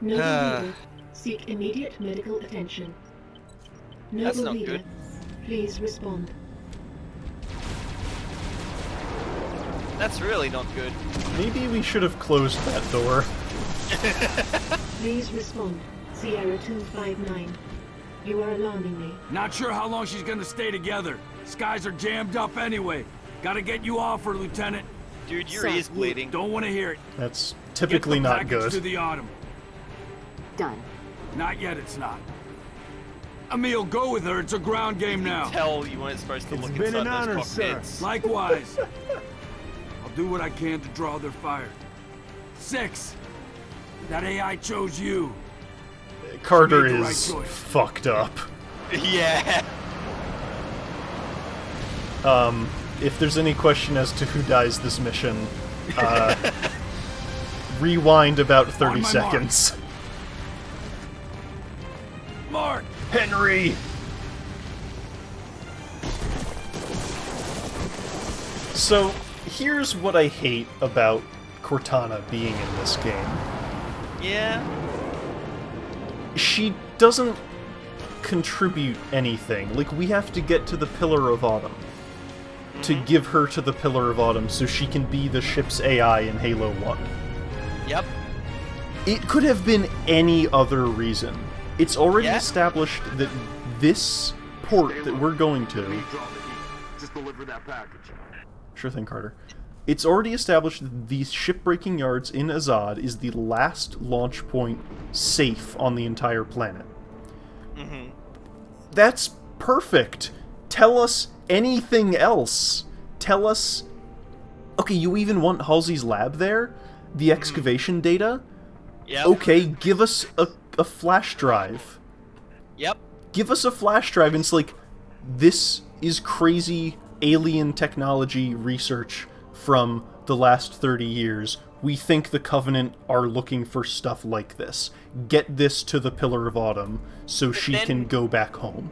Noble Reader, seek immediate medical attention. That's Noble not Reader, good. please respond. That's really not good. Maybe we should have closed that door. Please respond. Sierra 259. You are alarming me. Not sure how long she's gonna stay together. Skies are jammed up anyway. Gotta get you off her, Lieutenant. Dude, your ear's bleeding. Don't want to hear it. That's typically Get the not package good. to the Autumn. Done. Not yet, it's not. Emil, go with her. It's a ground game now. Tell you weren't supposed to It's look been inside an honor, those sir. cockpits. Likewise. I'll do what I can to draw their fire. 6. That AI chose you. Carter She made the is right choice. fucked up. Yeah. If there's any question as to who dies this mission, rewind about 30 On my seconds. Mark! Henry! So, here's what I hate about Cortana being in this game. Yeah. She doesn't contribute anything. Like, we have to get to the Pillar of Autumn to give her to the Pillar of Autumn so she can be the ship's AI in Halo 1. Yep. It could have been any other reason. It's already Yeah. established that this port that we're going to... Just deliver that package. Sure thing, Carter. It's already established that these shipbreaking yards in Azad is the last launch point safe on the entire planet. Mm-hmm. That's perfect. Tell us anything else. Tell us... Okay, you even want Halsey's lab there? The excavation data? Yep. Okay, give us a flash drive. Yep. Give us a flash drive and it's like, this is crazy alien technology research from the last 30 years. We think the Covenant are looking for stuff like this. Get this to the Pillar of Autumn so she can go back home.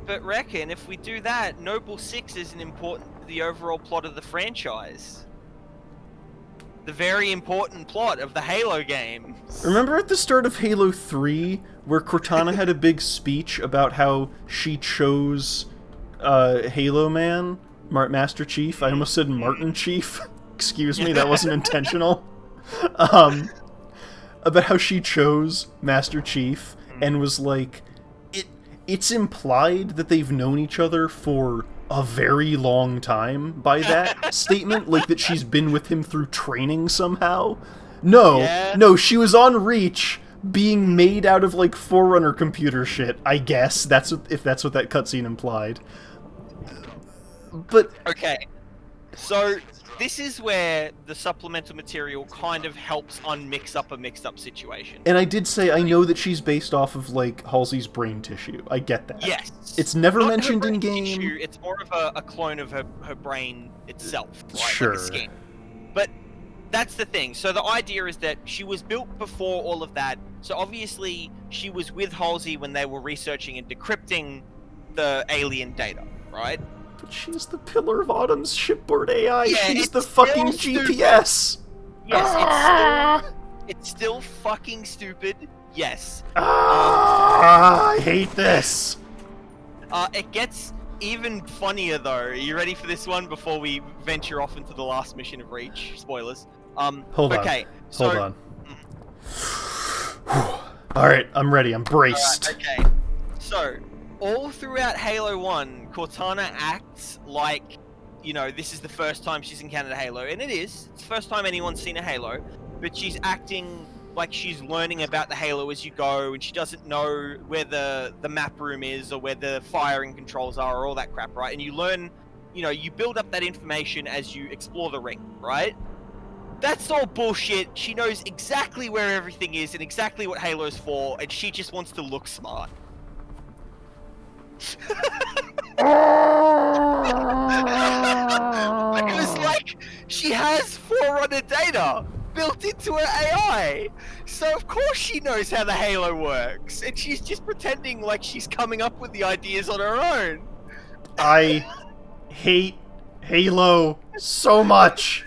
But reckon if we do that, Noble 6 isn't important to the overall plot of the franchise. The very important plot of the Halo game. Remember at the start of Halo 3, where Cortana had a big speech about how she chose Halo Man? Master Chief? I almost said Martin Chief. Excuse me, that wasn't intentional. About how she chose Master Chief, and was like, it's implied that they've known each other for a very long time by that statement, like that she's been with him through training somehow. No, she was on Reach, being made out of like Forerunner computer shit, I guess. If that's what that cutscene implied. But Okay, so this is where the supplemental material kind of helps unmix up a mixed-up situation. and I did say I know that she's based off of like Halsey's brain tissue. I get that. Yes. It's never Not her mentioned in brain game. tissue, it's more of a clone of her brain itself. Right? Sure. Like a skin. But that's the thing. So the idea is that she was built before all of that. So obviously she was with Halsey when they were researching and decrypting the alien data, right? But she's the Pillar of Autumn's shipboard AI. Yeah, She's it's the fucking still stupid. GPS. Yes, it's still fucking stupid. Yes. I hate this. It gets even funnier though. Are you ready for this one before we venture off into the last mission of Reach? Spoilers. Hold on. Okay. So, Hold on. Alright, I'm ready. I'm braced. Alright, okay. So, all throughout Halo 1, Cortana acts like, you know, this is the first time she's encountered a Halo, and it is. It's the first time anyone's seen a Halo, but she's acting like she's learning about the Halo as you go, and she doesn't know where the map room is, or where the firing controls are, or all that crap, right? And you learn, you know, you build up that information as you explore the ring, right? That's all bullshit. She knows exactly where everything is, and exactly what Halo's for, and she just wants to look smart. Because, like, she has Forerunner data built into her AI, so of course she knows how the Halo works, and she's just pretending like she's coming up with the ideas on her own. I hate Halo so much.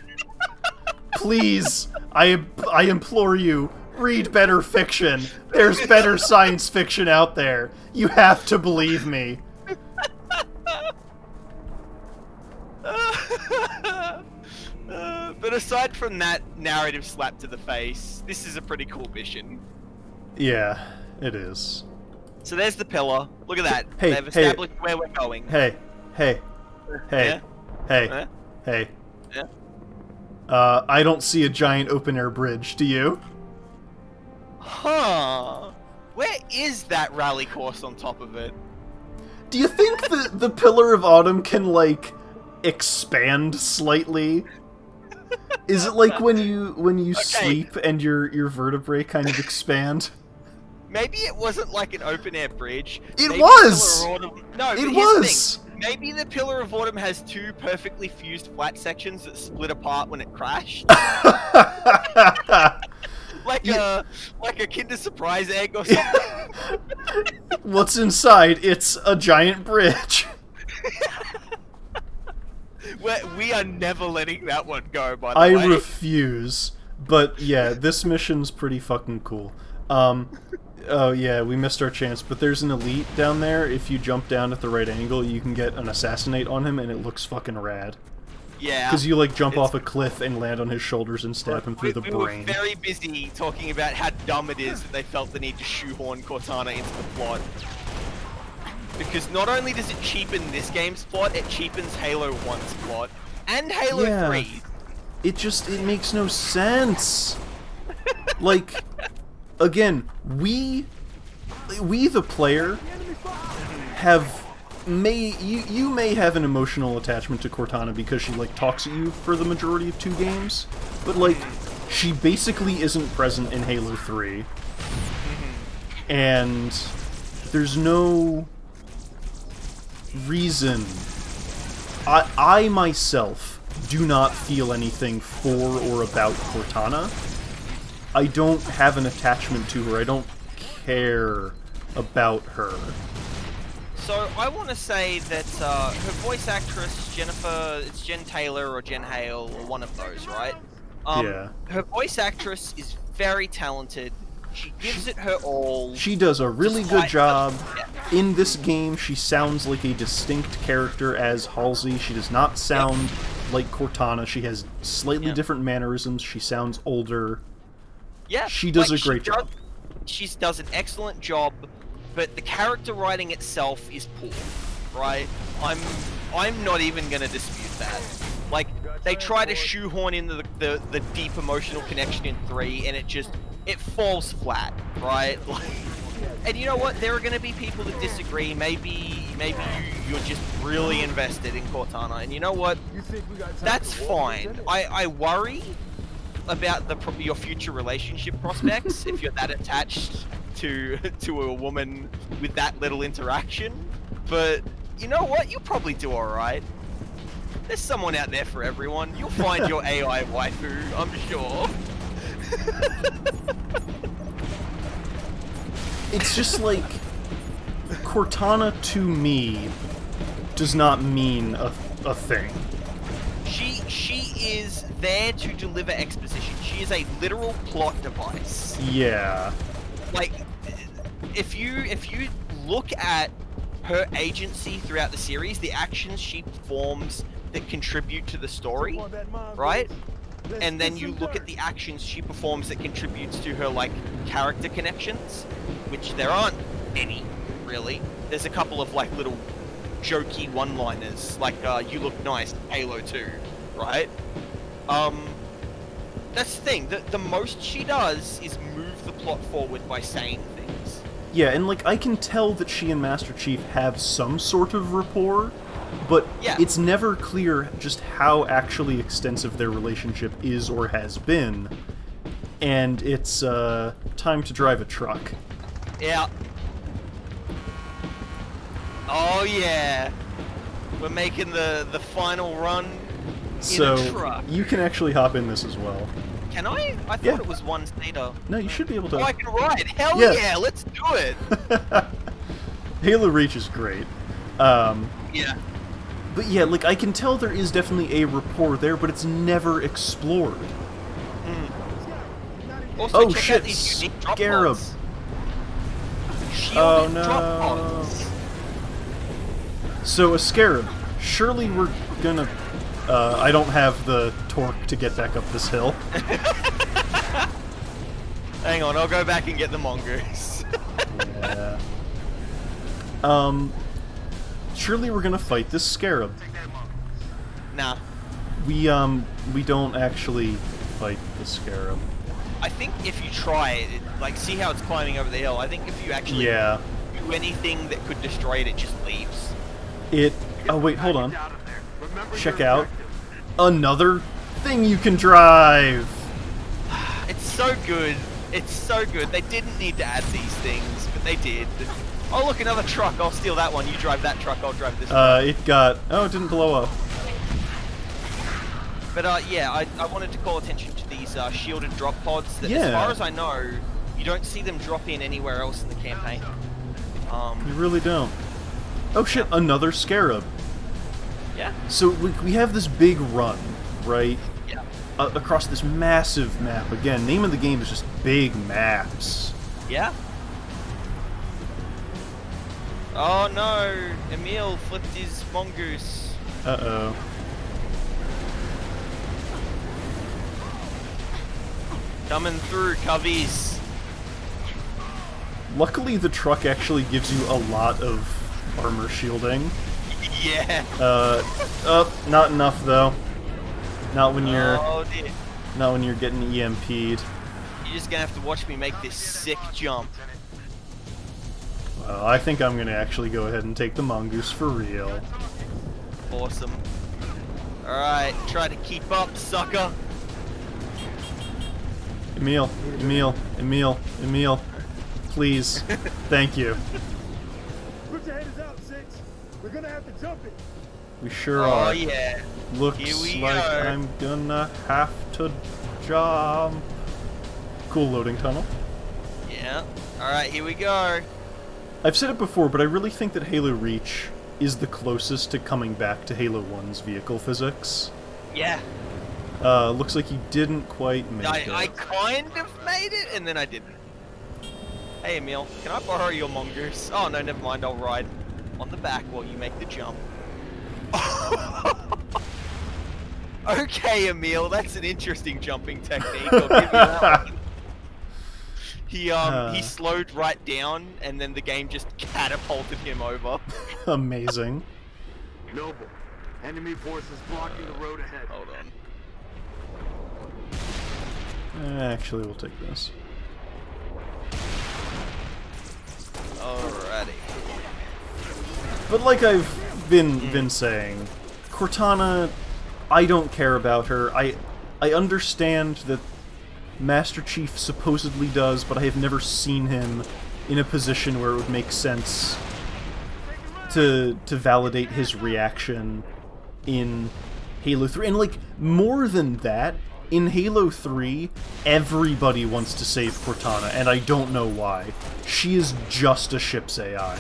Please, I implore you, read better fiction. There's better science fiction out there. You have to believe me. But aside from that narrative slap to the face, this is a pretty cool mission. Yeah, it is. So there's the pillar. Look at that. Hey, They've established where we're going. Hey, hey, Yeah? hey, hey. Yeah? I don't see a giant open-air bridge, do you? Huh. Where is that rally course on top of it? Do you think the Pillar of Autumn can, like, expand slightly? Is it like when you sleep and your vertebrae kind of expand? Maybe it wasn't like an open-air bridge. It Maybe was! The Pillar of Autumn... No, It but here's was! the thing. Maybe the Pillar of Autumn has two perfectly fused flat sections that split apart when it crashed. Like a Kinder Surprise egg or something. What's inside? It's a giant bridge. We are never letting that one go, by the I way. refuse. But yeah, this mission's pretty fucking cool. Oh yeah, we missed our chance, but there's an elite down there. If you jump down at the right angle, you can get an assassinate on him, and it looks fucking rad. Yeah. Because you, like, jump off a cliff and land on his shoulders and stab him through the brain. We were very busy talking about how dumb it is that they felt the need to shoehorn Cortana into the plot. Because not only does it cheapen this game's plot, it cheapens Halo 1's plot. And Halo 3. It makes no sense. Like, again, we the player you may have an emotional attachment to Cortana because she, like, talks at you for the majority of 2 games, but, like, she basically isn't present in Halo 3. And there's no reason. I myself do not feel anything for or about Cortana. I don't have an attachment to her. I don't care about her. So I want to say that her voice actress, Jennifer, it's Jen Taylor or Jen Hale or one of those, right? Yeah. Her voice actress is very talented. She gives it her all. She does a really good job. In this game, she sounds like a distinct character as Halsey. She does not sound like Cortana. She has slightly different mannerisms. She sounds older. Yeah. She does a great job. She does an excellent job, but the character writing itself is poor, right? I'm not even gonna dispute that. Like, they try to shoehorn in the deep emotional connection in 3, and it falls flat, right? Like, and you know what? There are going to be people that disagree. Maybe you're just really invested in Cortana, and you know what? That's fine. I worry about your future relationship prospects if you're that attached to a woman with that little interaction. But you know what? You'll probably do all right. There's someone out there for everyone. You'll find your AI waifu, I'm sure. It's just like, Cortana to me does not mean a thing. She is there to deliver exposition. She is a literal plot device. Yeah. Like, if you look at her agency throughout the series, the actions she performs that contribute to the story, right? And then you look at the actions she performs that contributes to her, like, character connections, which there aren't any, really. There's a couple of, like, little jokey one-liners, like, you look nice, Halo 2, right? That's the thing, the most she does is move the plot forward by saying things. Yeah, and, like, I can tell that she and Master Chief have some sort of rapport, but it's never clear just how actually extensive their relationship is or has been. And it's, time to drive a truck. Yeah. Oh yeah! We're making the final run in a truck. You can actually hop in this as well. Can I? I thought it was one-seater. No, you should be able to. Oh, I can ride! Hell yeah, let's do it! Halo Reach is great. Yeah. But yeah, like, I can tell there is definitely a rapport there, but it's never explored. Also, Oh, check shit, out these unique drop Scarab. pods. Oh, Shielded no. drop pods. So, a Scarab. Surely we're gonna... I don't have the torque to get back up this hill. Hang on, I'll go back and get the mongoose. Yeah. Surely we're gonna fight this Scarab. Nah. We don't actually fight the Scarab. I think if you try it, like, see how it's climbing over the hill, I think if you actually Yeah. do anything that could destroy it, it just leaves. It... Oh, wait, hold on. Out of there. Remember Check your out objective. another thing you can drive! It's so good. It's so good. They didn't need to add these things, but they did. Oh, look, another truck. I'll steal that one. You drive that truck. I'll drive this one. It got... Oh, it didn't blow up. But, yeah, I wanted to call attention to these shielded drop pods that, Yeah. as far as I know, you don't see them drop in anywhere else in the campaign. You really don't. Oh shit, another Scarab. Yeah. So we have this big run, right? Yeah. Across this massive map. Again, name of the game is just big maps. Yeah. Oh no, Emil flipped his mongoose. Uh-oh. Coming through, Coveys. Luckily, the truck actually gives you a lot of armor shielding. Yeah. Not enough though. Not when you're Oh dear. not when you're getting EMP'd. You're just gonna have to watch me make this sick jump. Well, I think I'm gonna actually go ahead and take the mongoose for real. Awesome. Alright, try to keep up, sucker. Emil, please, thank you. Put your headers out, Six. We're gonna have to jump it. We sure Oh are. yeah. Looks Here we like go. I'm gonna have to jump. Cool loading tunnel. Yeah. Alright, here we go. I've said it before, but I really think that Halo Reach is the closest to coming back to Halo 1's vehicle physics. Yeah. Looks like you didn't quite make it. I kind of made it, and then I didn't. Hey Emil, can I borrow your mongoose? Oh no, never mind, I'll ride on the back while you make the jump. Okay, Emil, that's an interesting jumping technique. I'll give you that one. He slowed right down, and then the game just catapulted him over. Amazing. Noble. Enemy forces blocking the road ahead. Hold on. Actually, we'll take this. Alrighty. But like I've been saying, Cortana, I don't care about her. I understand that Master Chief supposedly does, but I have never seen him in a position where it would make sense to validate his reaction in Halo 3. And like, more than that, in Halo 3, everybody wants to save Cortana, and I don't know why. She is just a ship's AI.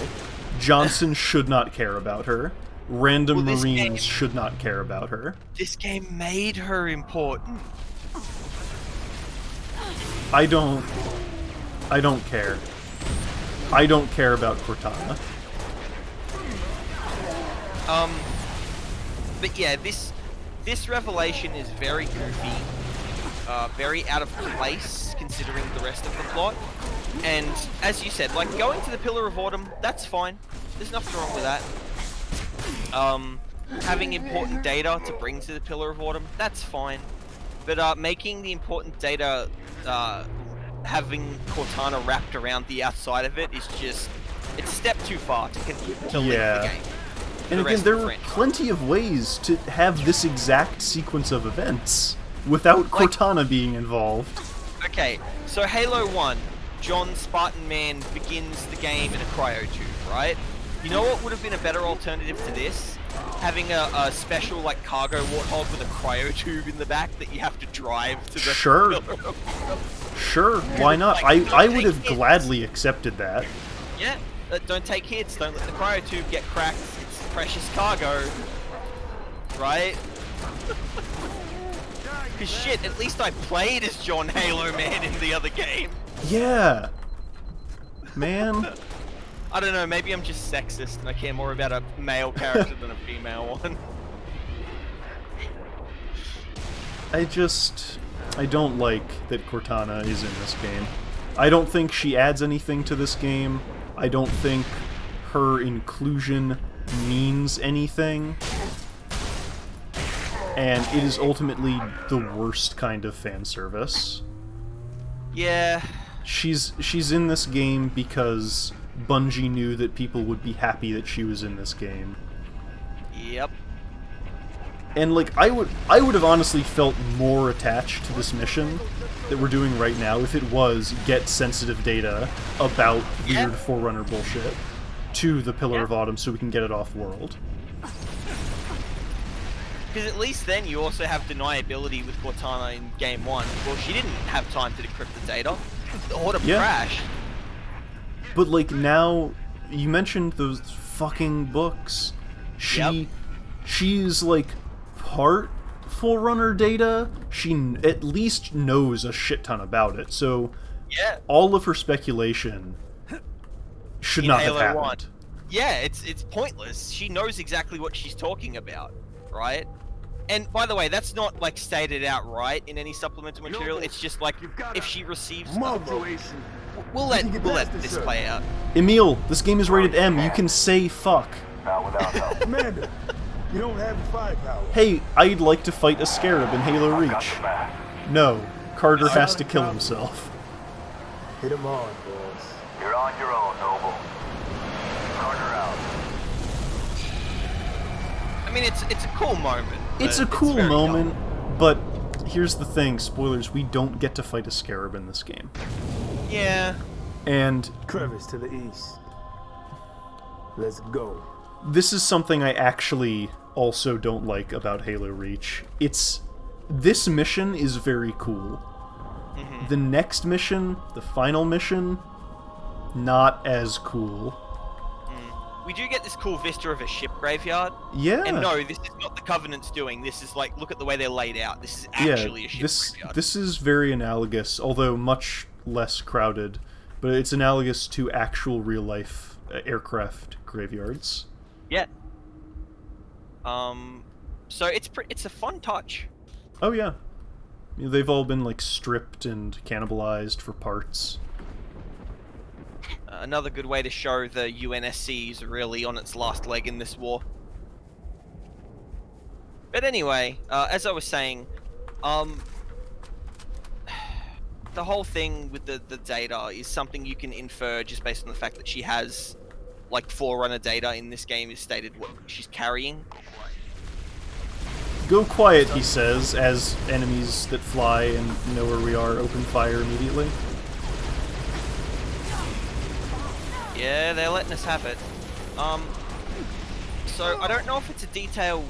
Johnson should not care about her. Random Well, Marines should not care about her. This game made her important. I don't care. I don't care about Cortana. But yeah, this revelation is very goofy, very out of place considering the rest of the plot. And as you said, like going to the Pillar of Autumn, that's fine. There's nothing wrong with that. Having important data to bring to the Pillar of Autumn, that's fine. But making the important data, having Cortana wrapped around the outside of it is just, it's a step too far to link the game. And again, there were plenty of ways to have this exact sequence of events without Cortana being involved. Okay, so Halo 1, John Spartan Man begins the game in a cryotube, right? You know what would have been a better alternative to this? Having a special, like, cargo warthog with a cryotube in the back that you have to drive to the... Sure. Sure, why not? Like, I would have gladly accepted that. Yeah, don't take hits, don't let the cryotube get cracked. It's precious cargo. Right? Cause shit, at least I played as John Halo Man in the other game. Yeah. Man. I don't know, maybe I'm just sexist and I care more about a male character than a female one. I don't like that Cortana is in this game. I don't think she adds anything to this game. I don't think her inclusion means anything. And it is ultimately the worst kind of fan service. Yeah. She's in this game because Bungie knew that people would be happy that she was in this game. Yep. And like I would have honestly felt more attached to this mission that we're doing right now if it was get sensitive data about weird Forerunner bullshit to the Pillar of Autumn so we can get it off world. Because at least then you also have deniability with Cortana in Game 1. Well, she didn't have time to decrypt the data. The order crashed. But like now, you mentioned those fucking books. She's like part Forerunner data. She at least knows a shit ton about it. So all of her speculation should not have happened. 1. Yeah, it's pointless. She knows exactly what she's talking about, right? And by the way, that's not like stated outright in any supplemental material. It's just like if she receives Modulation. We'll let this play out. Emil, this game is rated M. You can say fuck. Commander, you don't have the firepower. Hey, I'd like to fight a scarab in Halo Reach. No, Carter has to kill himself. Hit him on, boss. You're on your own, Noble. Carter out. I mean, it's a cool moment. It's a cool moment, but here's the thing, spoilers, we don't get to fight a scarab in this game. Yeah. And Crevice to the east. Let's go. this is something I actually also don't like about Halo Reach. This mission is very cool. Mm-hmm. The next mission, the final mission, not as cool. We do get this cool vista of a ship graveyard. Yeah. And no, this is not the Covenant's doing. This is like, look at the way they're laid out. This is actually a ship graveyard. This is very analogous, although much less crowded. But it's analogous to actual real-life aircraft graveyards. Yeah. So it's a fun touch. Oh yeah. They've all been like stripped and cannibalized for parts. Another good way to show the UNSC is really on its last leg in this war. But anyway, as I was saying, the whole thing with the data is something you can infer just based on the fact that she has, like, Forerunner data in this game is stated what she's carrying. Go quiet, he says, as enemies that fly and know where we are open fire immediately. Yeah, they're letting us have it. So I don't know if it's a detail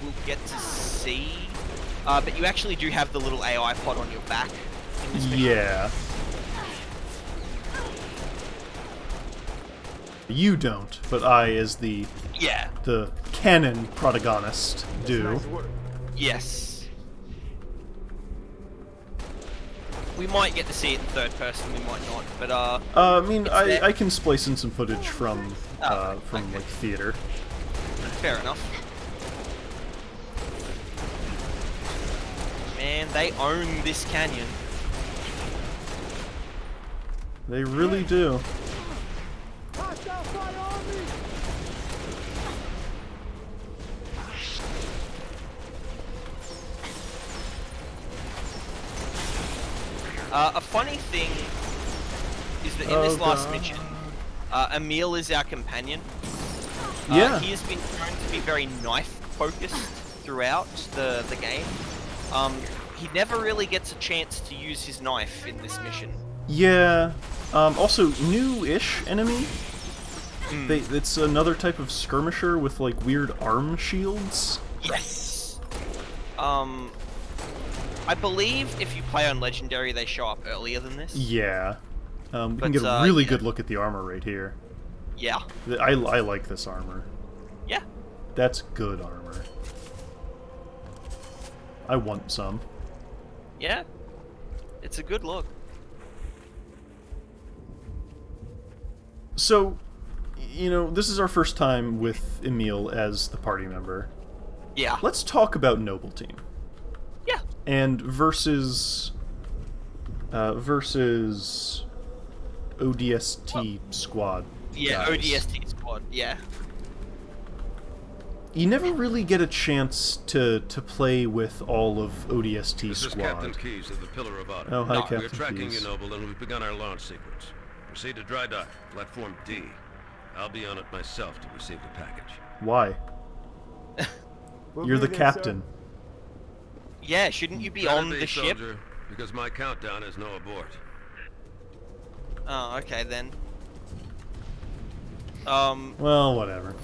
we'll get to see, but you actually do have the little AI pod on your back in this mission. Yeah. You don't, but I, as the canon protagonist, do. Yes. We might get to see it in third person, we might not, but I mean, I can splice in some footage from okay. like theater. Fair enough. Man, they own this canyon. They really do. Hostile fire on me! A funny thing is that in this last mission, Emil is our companion. Yeah. He has been known to be very knife-focused throughout the game. He never really gets a chance to use his knife in this mission. Yeah. Also, new-ish enemy. It's another type of skirmisher with like weird arm shields. Yes. I believe if you play on Legendary, they show up earlier than this. Yeah. We can get a really good look at the armor right here. Yeah. I like this armor. Yeah. That's good armor. I want some. Yeah, it's a good look. So, you know, this is our first time with Emil as the party member. Yeah. Let's talk about Noble Team. Yeah. And versus ODST squad. Yeah, guys. ODST squad. Yeah. You never really get a chance to play with all of ODST This is squad. Captain Keyes of the Pillar of Honor. Oh, hi, No, Captain We're tracking Keyes. you, Noble, and we've begun our launch sequence. Proceed to dry dock, platform D. I'll be on it myself to receive the package. Why? We'll You're be the there, captain. Yeah, shouldn't you be Better on the ship? soldier, because my countdown is no abort. Oh, okay then. Well, whatever.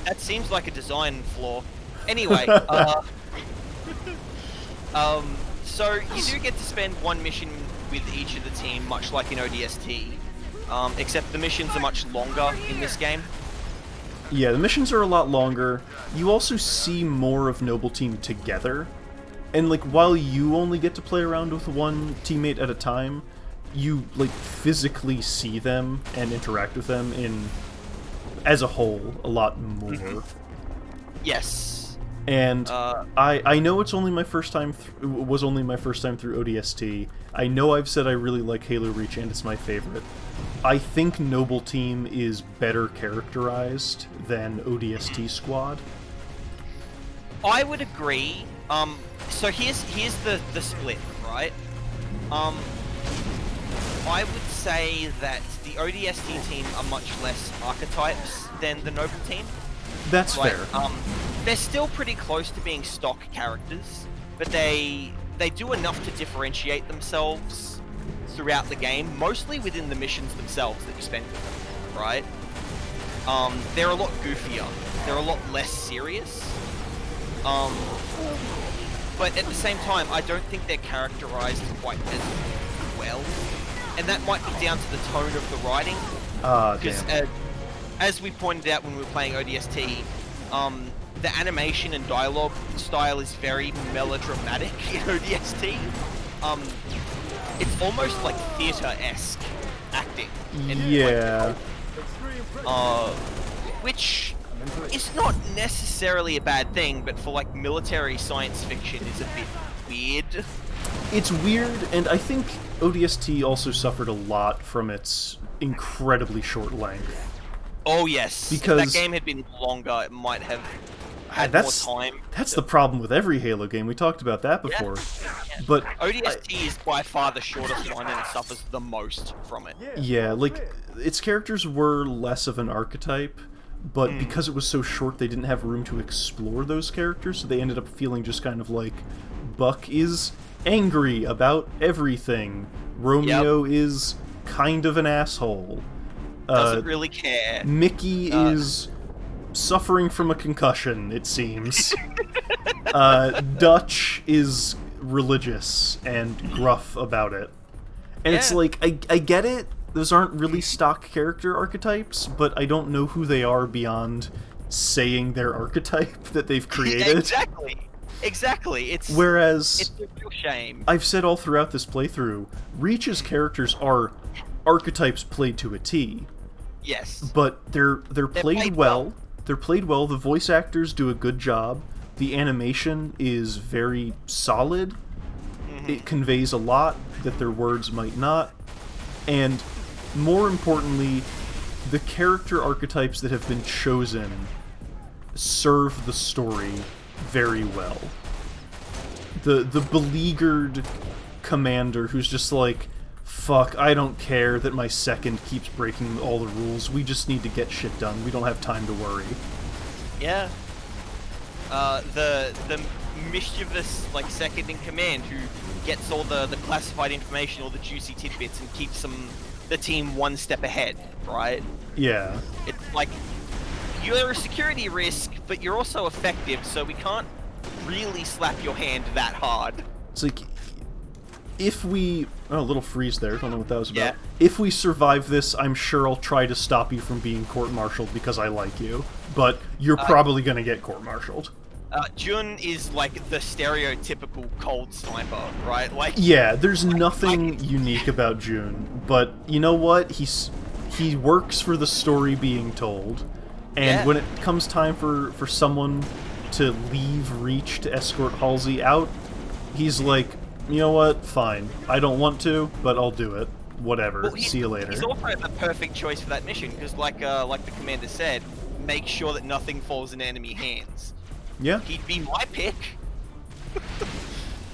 That seems like a design flaw. Anyway, so you do get to spend one mission with each of the team, much like in ODST, except the missions are much longer in this game. Yeah, the missions are a lot longer. You also see more of Noble Team together. And, like, while you only get to play around with one teammate at a time, you, like, physically see them and interact with them as a whole, a lot more. Yes. And I know it's only my first time. Was only my first time through ODST. I know I've said I really like Halo Reach and it's my favorite. I think Noble Team is better characterized than ODST Squad. I would agree. So here's the split, right? I would say that the ODST team are much less archetypes than the Noble team. That's Like, fair. they're still pretty close to being stock characters, but they do enough to differentiate themselves throughout the game, mostly within the missions themselves that you spend with them, right? They're a lot goofier. They're a lot less serious. But at the same time, I don't think they're characterized quite as well. And that might be down to the tone of the writing. Because Damn. as we pointed out when we were playing ODST, the animation and dialogue style is very melodramatic in ODST. It's almost like theater-esque acting. And Yeah. which is not necessarily a bad thing, but for like military science fiction is a bit weird. It's weird, and I think ODST also suffered a lot from its incredibly short length. Oh yes, Because- if that game had been longer, it might have had That's- more time. That's the problem with every Halo game. We talked about that before. But ODST is by far the shortest one and it suffers the most from it. yeah, like, its characters were less of an archetype, but because it was so short, they didn't have room to explore those characters, so they ended up feeling just kind of like, Buck is angry about everything. Romeo is kind of an asshole. Doesn't really care. Mickey is suffering from a concussion, it seems. Dutch is religious and gruff about it. And it's Yeah. like, I get it, those aren't really stock character archetypes, but I don't know who they are beyond saying their archetype that they've created. Exactly. It's Whereas, a real shame. I've said all throughout this playthrough, Reach's characters are archetypes played to a T. Yes. But they're played played well. They're played well. The voice actors do a good job. The animation is very solid. It conveys a lot that their words might not. And more importantly, the character archetypes that have been chosen serve the story very well. The beleaguered commander who's just like, fuck, I don't care that my second keeps breaking all the rules. We just need to get shit done. We don't have time to worry. Yeah. The mischievous like second in command who gets all the classified information, all the juicy tidbits, and keeps the team one step ahead, right? Yeah. It's like you're a security risk, but you're also effective, so we can't really slap your hand that hard. It's like, if we... Oh, a little freeze there. Don't know what that was about. Yeah. If we survive this, I'm sure I'll try to stop you from being court-martialed because I like you. But you're probably gonna get court-martialed. Jun is like the stereotypical cold sniper, right? Like, Yeah, there's nothing unique about June, but you know what? He works for the story being told, and Yeah. when it comes time for someone to leave Reach to escort Halsey out, he's like, you know what? Fine. I don't want to, but I'll do it. Whatever. Well, See you later. He's also the perfect choice for that mission because, like the commander said, make sure that nothing falls in enemy hands. Yeah. He'd be my pick.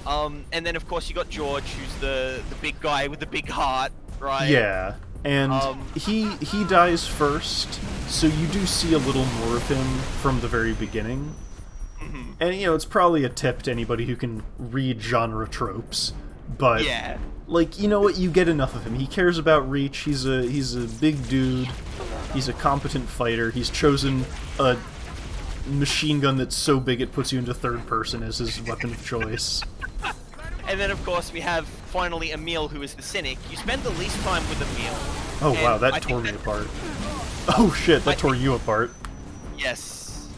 And then of course you got George, who's the big guy with the big heart, right? Yeah. And he dies first, so you do see a little more of him from the very beginning. Mm-hmm. And you know, it's probably a tip to anybody who can read genre tropes, but Yeah. like, you know what, you get enough of him. He cares about Reach. He's a big dude. He's a competent fighter. He's chosen a machine gun that's so big it puts you into third person as his weapon of choice. And then of course we have finally Emil, who is the cynic. You spend the least time with Emil. Oh and wow, that I tore think me apart. Oh shit, that tore you apart. Yes.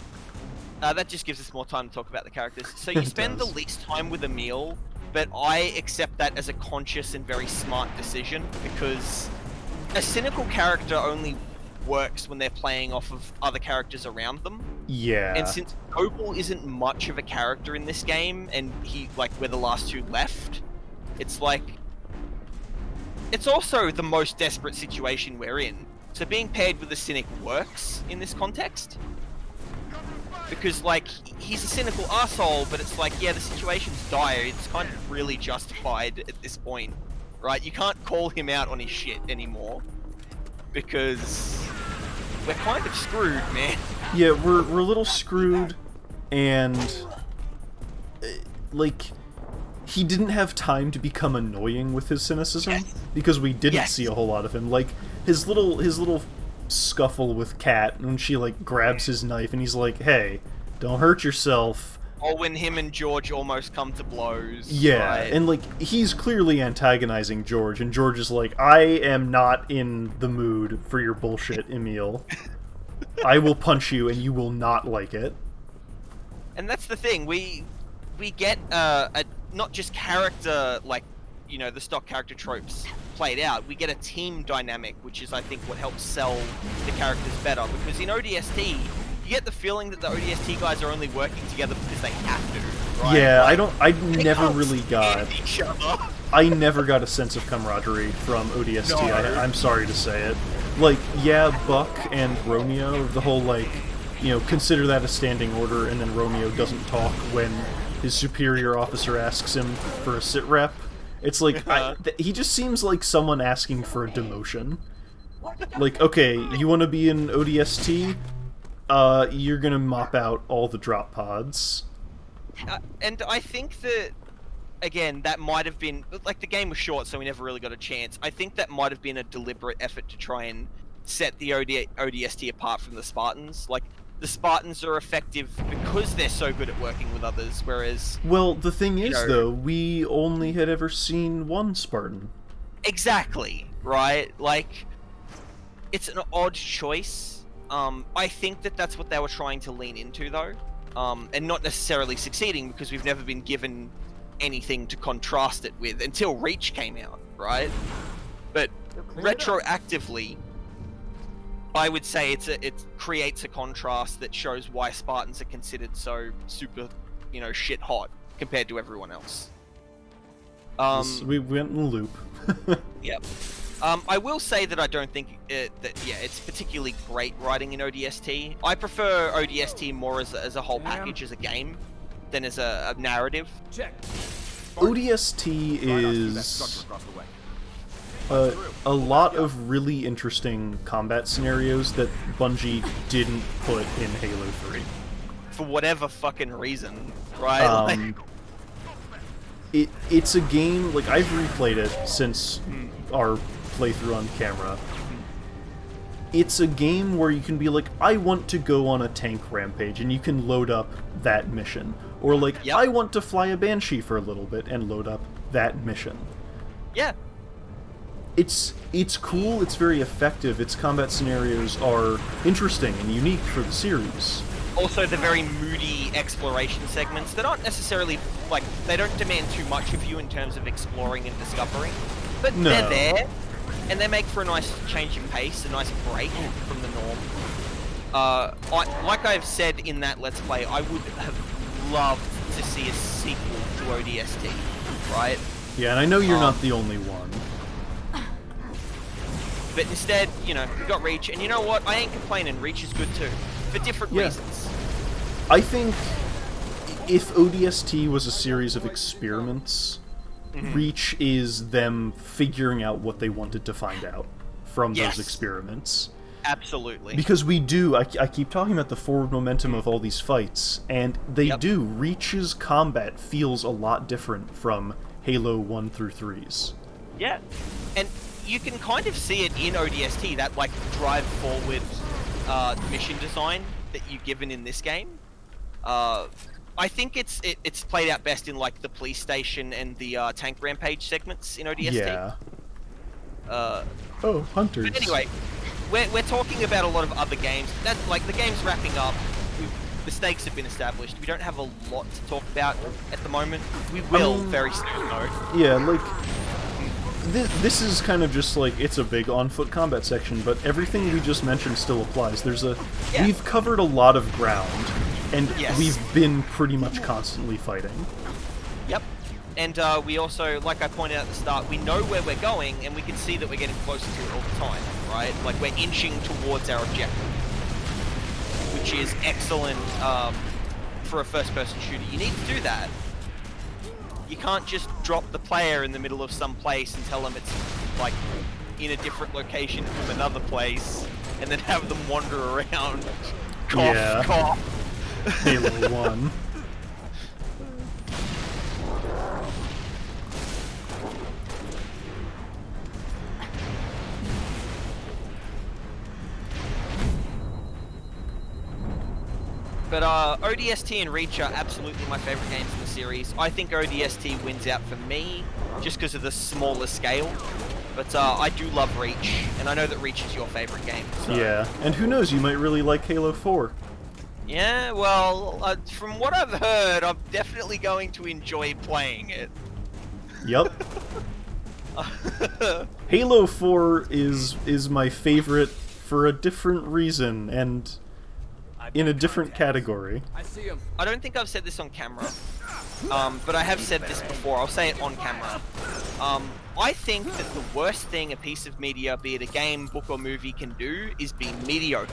That just gives us more time to talk about the characters. So you It spend the does. least time with Emil, but I accept that as a conscious and very smart decision because a cynical character only works when they're playing off of other characters around them. Yeah. And since Noble isn't much of a character in this game, and we're the last two left, it's like, it's also the most desperate situation we're in. So being paired with a cynic works in this context. Because, like, he's a cynical asshole, but it's like, yeah, the situation's dire. It's kind of really justified at this point, right? You can't call him out on his shit anymore. Because we're kind of screwed, man. Yeah, we're a little screwed, and like, he didn't have time to become annoying with his cynicism, Yes. because we didn't Yes. see a whole lot of him. Like, his little scuffle with Kat when she like grabs his knife and he's like, "Hey, don't hurt yourself." Or when him and George almost come to blows. Yeah, right? and like, he's clearly antagonizing George, and George is like, "I am not in the mood for your bullshit, Emil. I will punch you and you will not like it." And that's the thing, we get a not just character, like, you know, the stock character tropes played out, we get a team dynamic, which is, I think, what helps sell the characters better. Because in ODST, you get the feeling that the ODST guys are only working together because they have to, right? Yeah, Like, I they never can't really got... stand each other. I never got a sense of camaraderie from ODST, No. I'm sorry to say it. Like, yeah, Buck and Romeo, the whole, like, you know, consider that a standing order, and then Romeo doesn't talk when his superior officer asks him for a sit rep. It's like, he just seems like someone asking for a demotion. Like, okay, you want to be in ODST? You're gonna mop out all the drop pods. And I think that, again, that might have been, like, the game was short, so we never really got a chance. I think that might have been a deliberate effort to try and set the ODST apart from the Spartans. Like, the Spartans are effective because they're so good at working with others, whereas... Well, the thing is, know- though, we only had ever seen one Spartan. Exactly, right? Like, it's an odd choice. I think that that's what they were trying to lean into, though. And not necessarily succeeding, because we've never been given anything to contrast it with until Reach came out, right? But retroactively, I would say it creates a contrast that shows why Spartans are considered so super, you know, shit hot compared to everyone else. We went in a loop. Yep. I will say that I don't think it's particularly great writing in ODST. I prefer ODST more as a whole package, as a game, than as a narrative. Check. ODST is a lot of really interesting combat scenarios that Bungie didn't put in Halo 3. For whatever fucking reason, right? It's a game, like, I've replayed it since our playthrough on camera. It's a game where you can be like, I want to go on a tank rampage, and you can load up that mission. Or like, Yep. I want to fly a Banshee for a little bit, and load up that mission. Yeah. It's cool, it's very effective, its combat scenarios are interesting and unique for the series. Also, the very moody exploration segments, they're not necessarily, like, they don't demand too much of you in terms of exploring and discovering, but No. they're there, and they make for a nice change in pace, a nice break from the norm. Like I've said in that Let's Play, I would have loved to see a sequel to ODST, right? Yeah, and I know you're not the only one. But instead, you know, we got Reach, and you know what? I ain't complaining. Reach is good too, for different reasons. I think if ODST was a series of experiments, Reach is them figuring out what they wanted to find out from those experiments. Absolutely. Because we do, I keep talking about the forward momentum of all these fights, and they do. Reach's combat feels a lot different from Halo 1 through 3's. Yeah, and you can kind of see it in ODST, that, like, drive forward mission design that you're given in this game. I think it's played out best in, like, the police station and the tank rampage segments in ODST. Yeah. Oh, hunters. But anyway, we're talking about a lot of other games. That, like, the game's wrapping up. The stakes have been established. We don't have a lot to talk about at the moment. We will very soon, though. Yeah, like, this is kind of just like, it's a big on-foot combat section, but everything we just mentioned still applies. We've covered a lot of ground, and we've been pretty much constantly fighting. Yep. And we also, like I pointed out at the start, we know where we're going, and we can see that we're getting closer to it all the time, right? Like, we're inching towards our objective, which is excellent for a first-person shooter. You need to do that. You can't just drop the player in the middle of some place and tell them it's, like, in a different location from another place, and then have them wander around. Cough, cough. Halo 1. But ODST and Reach are absolutely my favorite games in the series. I think ODST wins out for me, just because of the smaller scale. But I do love Reach, and I know that Reach is your favorite game. So. Yeah, and who knows, you might really like Halo 4. Yeah, well, from what I've heard, I'm definitely going to enjoy playing it. Yup. Halo 4 is my favorite for a different reason, and in a different category. I see him. I don't think I've said this on camera, but I have said this before. I'll say it on camera. I think that the worst thing a piece of media, be it a game, book, or movie, can do is be mediocre.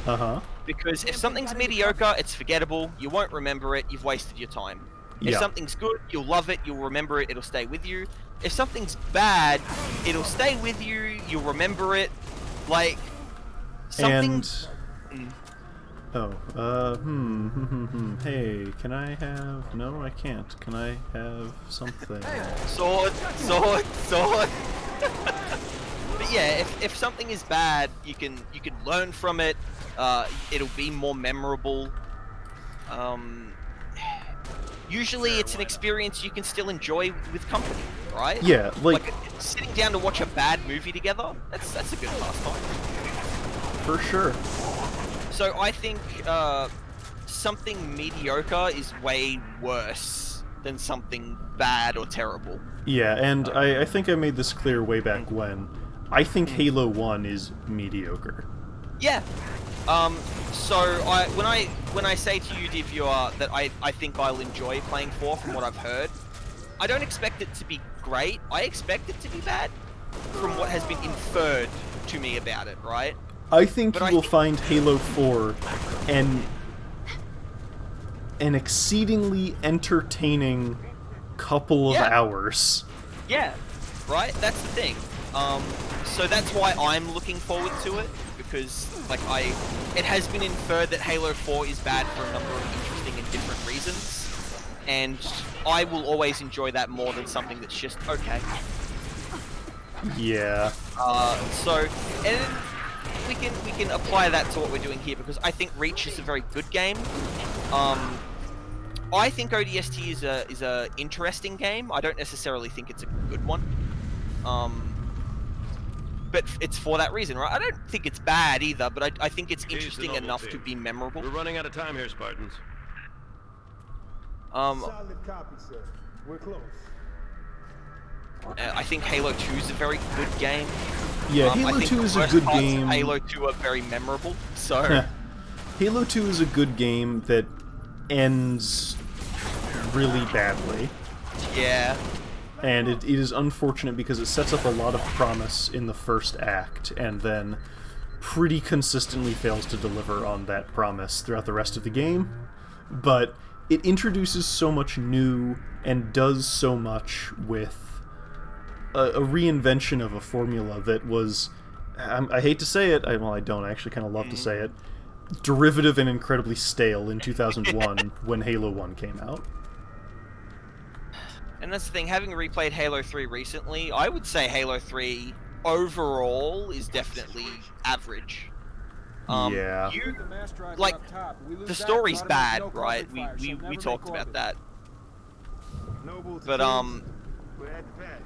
Uh-huh. Because if something's mediocre, it's forgettable, you won't remember it, you've wasted your time. If something's good, you'll love it, you'll remember it, it'll stay with you. If something's bad, it'll stay with you, you'll remember it. Like, something... Hey, can I have... No, I can't. Can I have something? Sword! But yeah, if something is bad, you can learn from it. It'll be more memorable. Usually, it's an experience you can still enjoy with company, right? Yeah, like sitting down to watch a bad movie together. That's a good pastime. For sure. So I think something mediocre is way worse than something bad or terrible. Yeah, and I think I made this clear way back when. I think Halo 1 is mediocre. Yeah. So when I say to you, dear viewer, that I think I'll enjoy playing 4 from what I've heard, I don't expect it to be great. I expect it to be bad from what has been inferred to me about it, right? I think you will find Halo 4 an exceedingly entertaining couple of hours. Yeah, right? That's the thing. So that's why I'm looking forward to it, because it has been inferred that Halo 4 is bad for a number of interesting and different reasons, and I will always enjoy that more than something that's just okay. Yeah. And we can apply that to what we're doing here, because I think Reach is a very good game. I think ODST is a interesting game. I don't necessarily think it's a good one. but it's for that reason, right? I don't think it's bad either, but I think it's Keys to interesting novel enough team. to be memorable. We're running out of time here, Spartans. Solid copy, sir. We're close. I think Halo 2 is a very good game. Yeah, I Halo think 2 the is a worst good parts of game. Halo 2 are very memorable, so... Halo 2 is a good game that ends really badly. Yeah. And it is unfortunate because it sets up a lot of promise in the first act, and then pretty consistently fails to deliver on that promise throughout the rest of the game. But it introduces so much new and does so much with a reinvention of a formula that was, I hate to say it, well, I don't, I actually kind of love to say it, derivative and incredibly stale in 2001 when Halo 1 came out. And that's the thing, having replayed Halo 3 recently, I would say Halo 3 overall is definitely average. Yeah. Like, the story's bad, right? We talked about that. But, We're at the pad.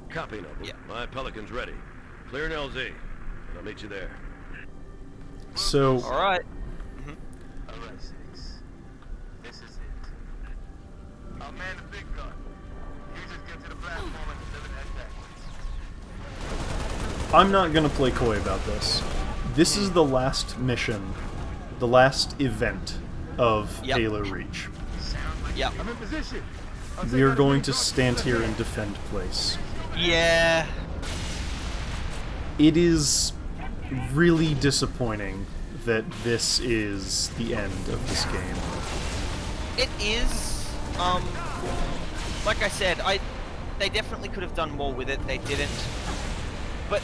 Copy, Noble. Yeah. My Pelican's ready. Clear an LZ, and I'll meet you there. So, alright. All right, Six. This is it. I'll man the big gun. You just get to the platform and deliver that package. I'm not gonna play coy about this. This is the last mission, the last event of Yep. Halo Reach. Yep. I'm in position. I'll take We are out going the to big gun. stand here and defend place. Yeah. It is really disappointing that this is the end of this game. It is, like I said, they definitely could have done more with it, they didn't. But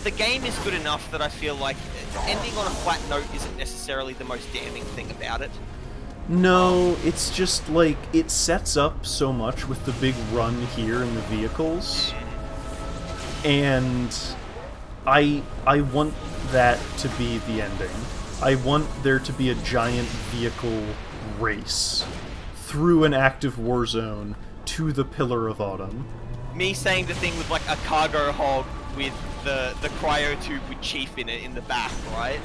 the game is good enough that I feel like ending on a flat note isn't necessarily the most damning thing about it. No, it's just like, it sets up so much with the big run here in the vehicles. And I want that to be the ending. I want there to be a giant vehicle race through an active war zone to the Pillar of Autumn. Me saying the thing with like a cargo hog with the cryo tube with Chief in it in the back, right?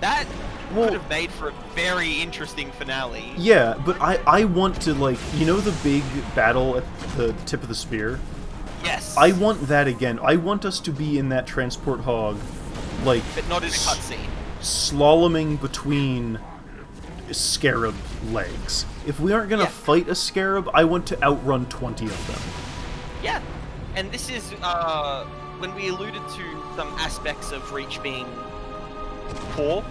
That Well- could have made for a very interesting finale. Yeah, but I want to, like, you know the big battle at the tip of the spear? Yes. I want that again. I want us to be in that transport hog, like, But not in a cutscene. slaloming between scarab legs. If we aren't gonna Yeah. fight a scarab, I want to outrun 20 of them. Yeah. And this is, when we alluded to some aspects of Reach being poor,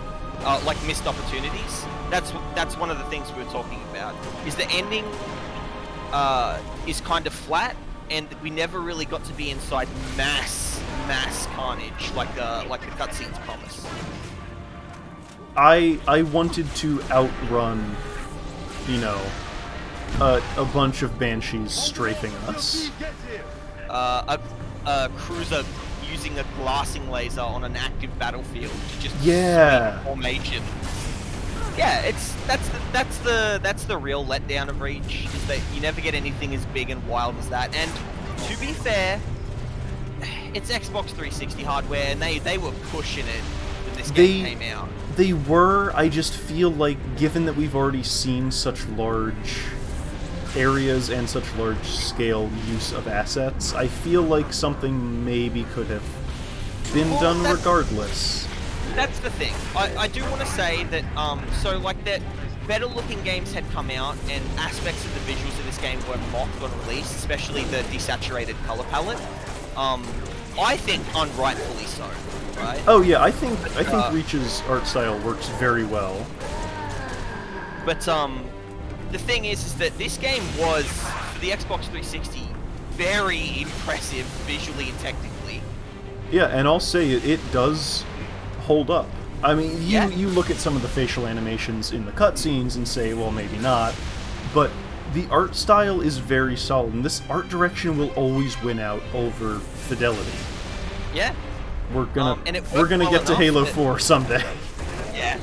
like missed opportunities, that's one of the things we were talking about, is the ending is kind of flat, and we never really got to be inside mass carnage like the cutscenes promise. I wanted to outrun, you know, a bunch of banshees strafing us. Gets here. A cruiser using a glassing laser on an active battlefield to just Yeah. sweep formation. Yeah, that's the real letdown of Reach, is that you never get anything as big and wild as that. And to be fair, it's Xbox 360 hardware, and they were pushing it when this game came out. They were. I just feel like, given that we've already seen such large areas and such large scale use of assets, I feel like something maybe could have been Well, done that's- regardless. That's the thing. I do want to say that, so like that better looking games had come out and aspects of the visuals of this game were mocked on release, especially the desaturated color palette. I think unrightfully so, right? Oh yeah, I think Reach's art style works very well. But the thing is that this game was, for the Xbox 360, very impressive visually and technically. Yeah, and I'll say it does hold up. I mean, Yeah. you look at some of the facial animations in the cutscenes and say, well, maybe not, but the art style is very solid, and this art direction will always win out over fidelity. Yeah. We're gonna and it we're gonna worked get well to enough Halo that- 4 someday. Yeah.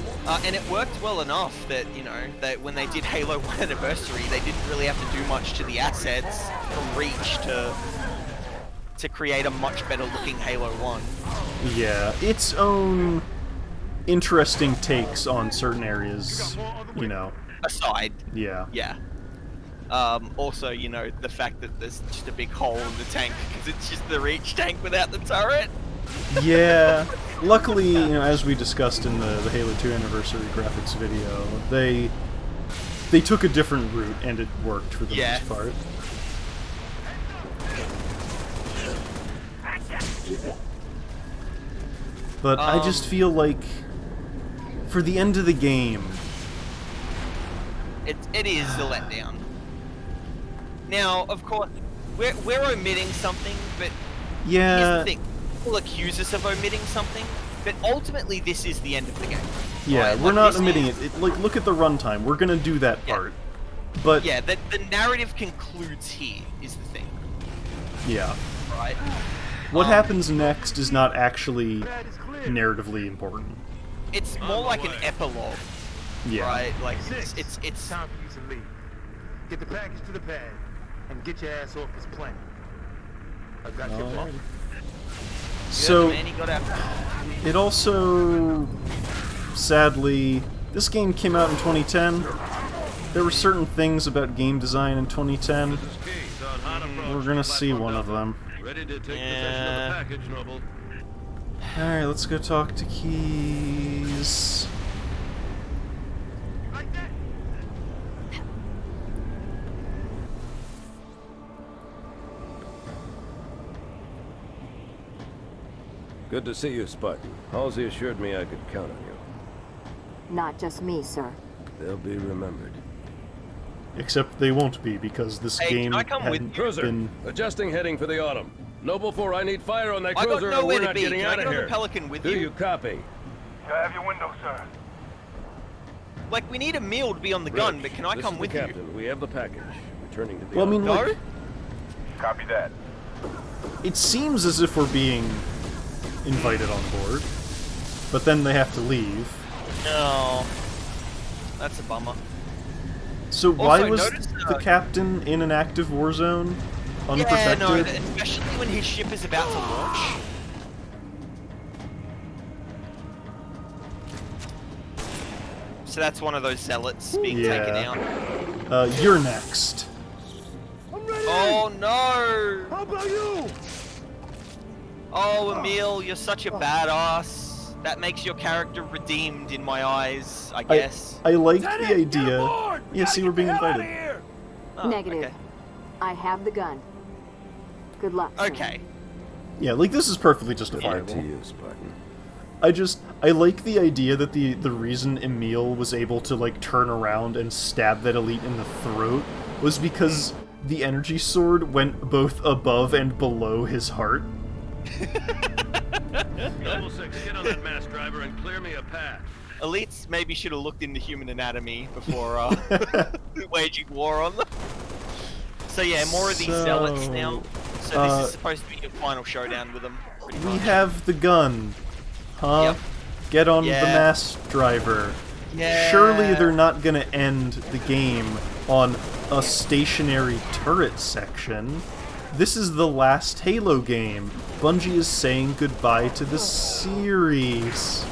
And it worked well enough that, you know, that when they did Halo 1 Anniversary, they didn't really have to do much to the assets from Reach to create a much better looking Halo 1. Yeah, its own interesting takes on certain areas, you know. Aside, Yeah. yeah. Also, you know, the fact that there's just a big hole in the tank because it's just the Reach tank without the turret. Yeah. Luckily, you know, as we discussed in the Halo 2 anniversary graphics video, they took a different route and it worked for the most part. But I just feel like for the end of the game, it is a letdown. Now, of course, we're omitting something, but yeah, here's the thing: people accuse us of omitting something, but ultimately, this is the end of the game. Yeah, right? we're Like, not this omitting is- it. Like, look at the runtime. We're gonna do that part. But yeah, the narrative concludes here. Is the thing, yeah, right? what happens next is not actually narratively important. It's more like an epilogue, Yeah. right? Like Six. it's Time for you to leave. Get the package to the pad and get your ass off this planet. I've got your bump. So man, he got out. it also, sadly, this game came out in 2010. There were certain things about game design in 2010. This is Keys on how to approach We're gonna the see platform one of Delta. them. Ready to take possession of the package, Noble. Alright, let's go talk to Keys. Like that. Good to see you, Spartan. Halsey assured me I could count on you. Not just me, sir. They'll be remembered. Except they won't be, because this Hey, game can I come with hadn't Cruiser, been... adjusting heading for the autumn. Noble 4, I need fire on that I got cruiser or nowhere we're to not be. getting Can I out get of on the here. Pelican with Do you? you copy? You have your window, sir. Like, we need a meal to be on the gun, Rich, but can I this come is with the you? captain. We have the package. Returning to the Well, I mean, autumn. No? like, Copy that. it seems as if we're being invited on board, but then they have to leave. No. That's a bummer. So why Also, was notice, the captain in an active war zone? Yeah, Unprotected? no, especially when his ship is about to launch. So that's one of those zealots being taken Yeah. out. You're next. I'm ready. Oh no! How about you? Oh, Emil, you're such a badass. That makes your character redeemed in my eyes, I guess. I like Lieutenant, the get idea. aboard! Yeah, see, we're being Get the hell invited. outta here! Oh, Negative. Okay. I have the gun. Good luck, sir. Okay. Yeah, like this is perfectly Fire justifiable. to you, Spartan. I like the idea that the reason Emil was able to like turn around and stab that elite in the throat was because the energy sword went both above and below his heart. Noble 6, get on that mass driver and clear me a path. Elites maybe should have looked into human anatomy before waging war on them. So yeah, more of these zealots now. So this is supposed to be your final showdown with them. Pretty We much. have the gun. Huh? Yep. Get on Yeah. the mass driver. Yeah. Surely they're not gonna end the game on a stationary turret section. This is the last Halo game. Bungie is saying goodbye to the series.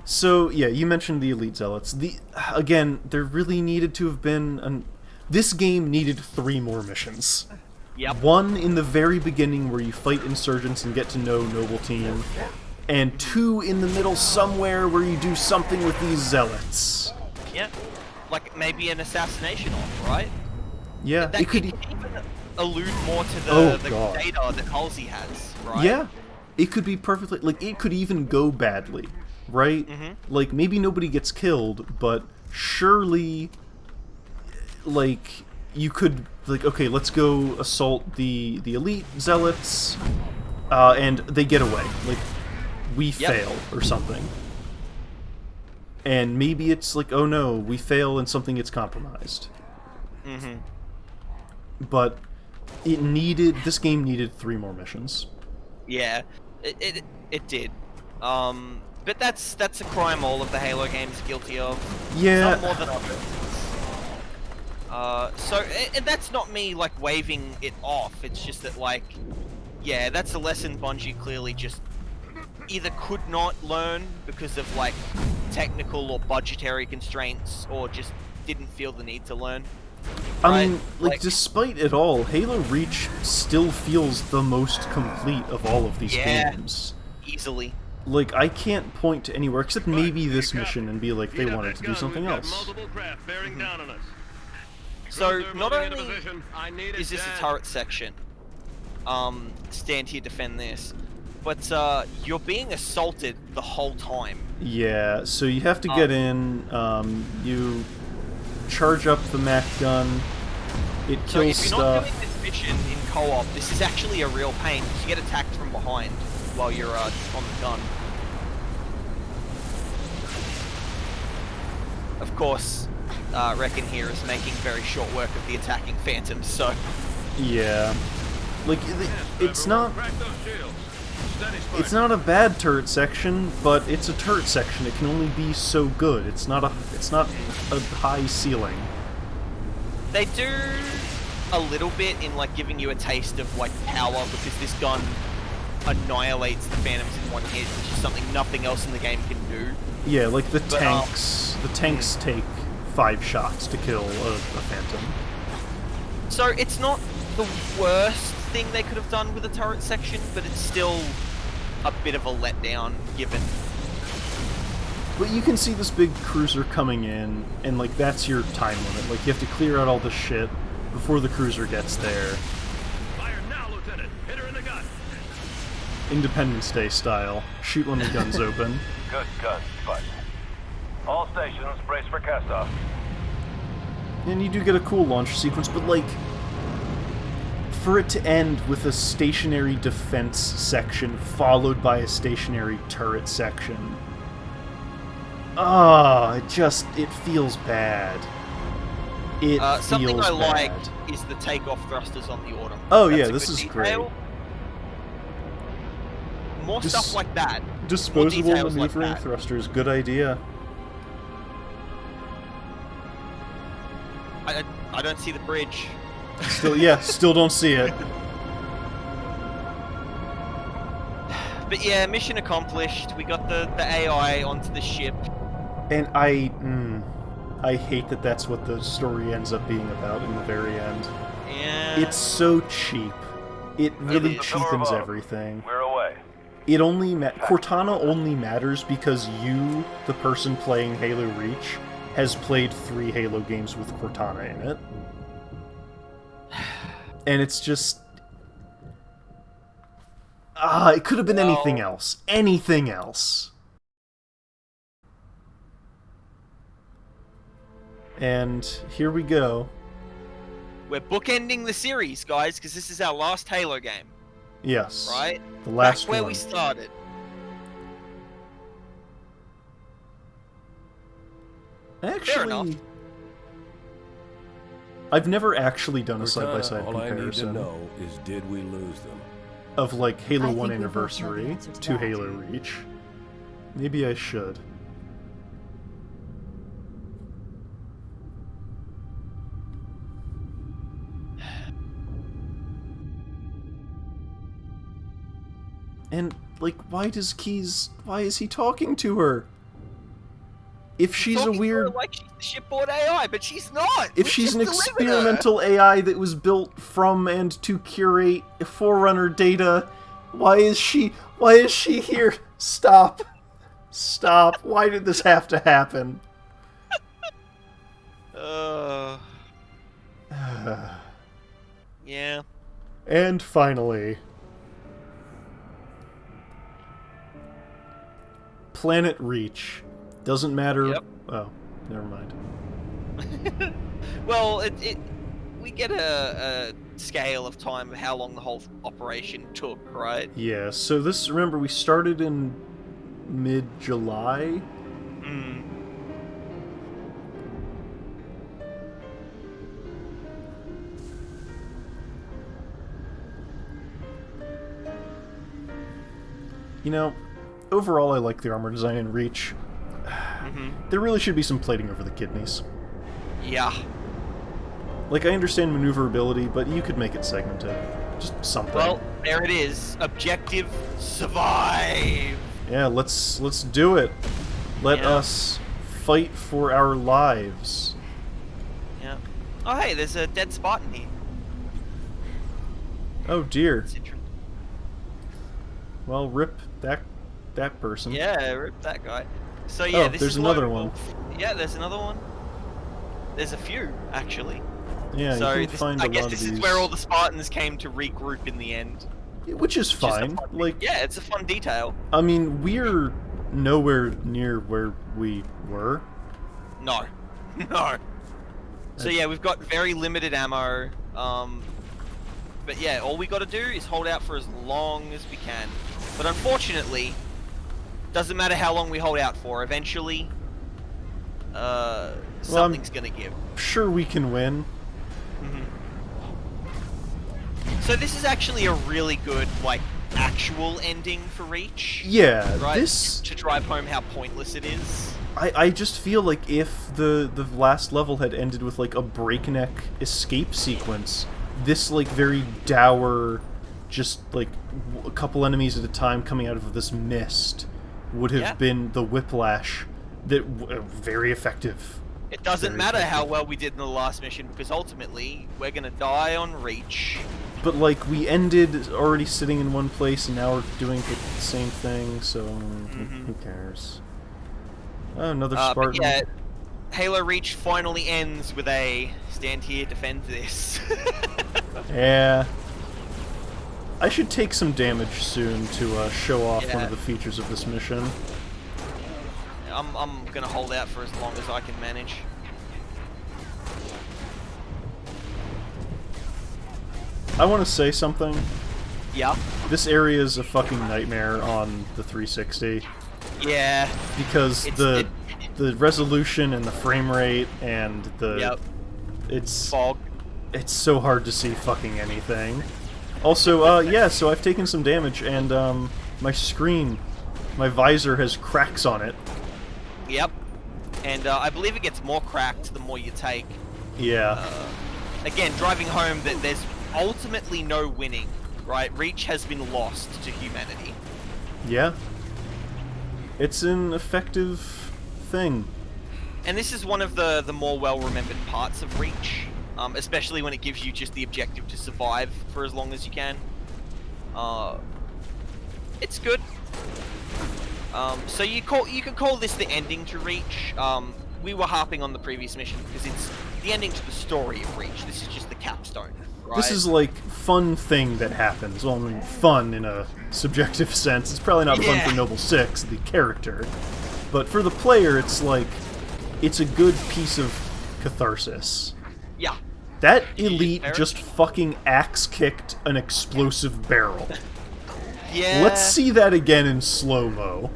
So, yeah, you mentioned the Elite Zealots. Again, there really needed to have been... This game needed 3 more missions. Yep. One in the very beginning where you fight insurgents and get to know Noble Team, and 2 in the middle somewhere where you do something with these zealots. Yeah. Like maybe an assassination off, right? Yeah, That it could. even allude more to the, Oh, the God. data that Halsey has, right? Yeah, it could be perfectly like it could even go badly, right? Like maybe nobody gets killed, but surely, like you could like okay, let's go assault the elite zealots, and they get away. Like we fail or something. And maybe it's like, oh no, we fail and something gets compromised. But this game needed 3 more missions. Yeah, it did. But that's a crime all of the Halo games are guilty of. Yeah. Some more than others. And that's not me, like, waving it off. It's just that, like, yeah, that's a lesson Bungie clearly just either could not learn because of, like, technical or budgetary constraints, or just didn't feel the need to learn. I mean, like, despite it all, Halo Reach still feels the most complete of all of these games. Easily. Like, I can't point to anywhere except maybe this mission and be like, they wanted to do something else. So, not only is this a turret section, stand here, defend this, but you're being assaulted the whole time. Yeah, so you have to get in, you charge up the Mac gun, it kills stuff. So if you're not stuff. doing this mission in co-op, this is actually a real pain, because you get attacked from behind while you're on the gun. Of course, Reckon here is making very short work of the attacking phantoms, so... Yeah. Like, it's not... It's not a bad turret section, but it's a turret section. It can only be so good. It's not a high ceiling. They do a little bit in, like, giving you a taste of, like, power, because this gun annihilates the phantoms in one hit, which is something nothing else in the game can do. Yeah, like the tanks take 5 shots to kill a phantom. So it's not the worst thing they could have done with a turret section, but it's still a bit of a letdown, given. But you can see this big cruiser coming in, and, like, that's your time limit. Like, you have to clear out all the shit before the cruiser gets there. Fire now, Lieutenant! Hit her in the gut! Independence Day style. Shoot when the gun's open. Good, but all stations brace for cast-off. And you do get a cool launch sequence, but, like, for it to end with a stationary defense section followed by a stationary turret section... it feels bad. It something feels I bad. like is the takeoff thrusters on the Autumn. Oh That's yeah, a this good is detail. great. More stuff like that. Disposable More details maneuvering like that. thrusters, good idea. I don't see the bridge. Still don't see it. But yeah, mission accomplished. We got the AI onto the ship. And I hate that that's what the story ends up being about in the very end. Yeah. It's so cheap. It really cheapens everything. We're away. It only Cortana only matters because you, the person playing Halo Reach, has played 3 Halo games with Cortana in it. And it's just... it could have been anything else. Anything else. And here we go. We're bookending the series, guys, because this is our last Halo game. Yes. Right? The last Back where one. we started. Fair enough. Actually, I've never actually done a Cortana, side-by-side all I need to comparison know is, did we lose them? of, like, Halo I 1 think we both know the Anniversary answer to to that. Halo Reach. Maybe I should. And, like, why is he talking to her? If she's a Talking to her weird... like she's the shipboard AI, but she's not. If We she's just an delivered her. experimental AI that was built from and to curate Forerunner data, why is she here? Stop. Stop. Why did this have to happen? Yeah. And finally, Planet Reach. Doesn't matter. Yep. Oh, never mind. Well, we get a scale of time of how long the whole operation took, right? Yeah, so this, remember, we started in mid-July? Mm. You know, overall I like the armor design in Reach. Mm-hmm. There really should be some plating over the kidneys. Yeah. Like, I understand maneuverability, but you could make it segmented. Just something. Well, there it is. Objective: survive. Yeah, let's do it. Let Yeah. us fight for our lives. Yeah. Oh, hey, there's a dead Spartan here. Oh dear. That's interesting. Well, rip that person. Yeah, rip that guy. So yeah, Oh, this there's is another why- one. Yeah, there's another one. There's a few actually. Yeah, So you can find I a guess lot of this these. is where all the Spartans came to regroup in the end. Which is Which is a fine. fun- Like, yeah, it's a fun detail. I mean, we're nowhere near where we were. No, no. So yeah, we've got very limited ammo. But yeah, all we got to do is hold out for as long as we can. But unfortunately, doesn't matter how long we hold out for. Eventually, something's gonna give. Sure, we can win. So this is actually a really good, like, actual ending for Reach. Yeah, Right? this. To drive home how pointless it is. I just feel like if the last level had ended with like a breakneck escape sequence, this like very dour, just like a couple enemies at a time coming out of this mist would have Yeah. been the whiplash that very effective. It doesn't Very matter how effective. well we did in the last mission, because ultimately, we're gonna die on Reach. But like we ended already sitting in one place and now we're doing the same thing, so who cares? Oh, another But Spartan. yeah, Halo Reach finally ends with a stand here, defend this. Yeah. I should take some damage soon to show off one Yeah. of the features of this mission. I'm gonna hold out for as long as I can manage. I want to say something. Yeah. This area is a fucking nightmare on the 360 Yeah. because It's- the resolution and the frame rate and the Yep. it's Fog. so hard to see fucking anything. Also, yeah, so I've taken some damage and my screen, my visor has cracks on it. Yep. And I believe it gets more cracked the more you take. Yeah. Again, driving home that there's ultimately no winning, right? Reach has been lost to humanity. Yeah. It's an effective thing. And this is one of the more well-remembered parts of Reach, especially when it gives you just the objective to survive for as long as you can. It's good. So you could call this the ending to Reach. We were harping on the previous mission because it's the ending to the story of Reach. This is just the capstone, right? This is like fun thing that happens. Well, I mean, fun in a subjective sense. It's probably not fun Yeah. for Noble Six, the character, but for the player, it's like it's a good piece of catharsis. Yeah. That You elite parrot? just fucking axe kicked an explosive barrel. Yeah. Let's see that again in slow mo.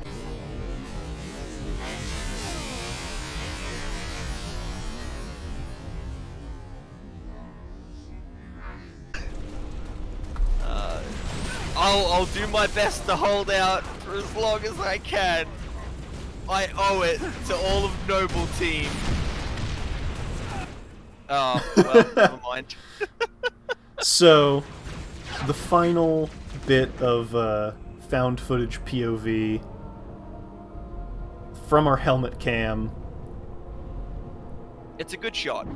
I'll do my best to hold out for as long as I can. I owe it to all of Noble Team. Oh, well, never mind. So, the final bit of found footage POV from our helmet cam. It's a good shot.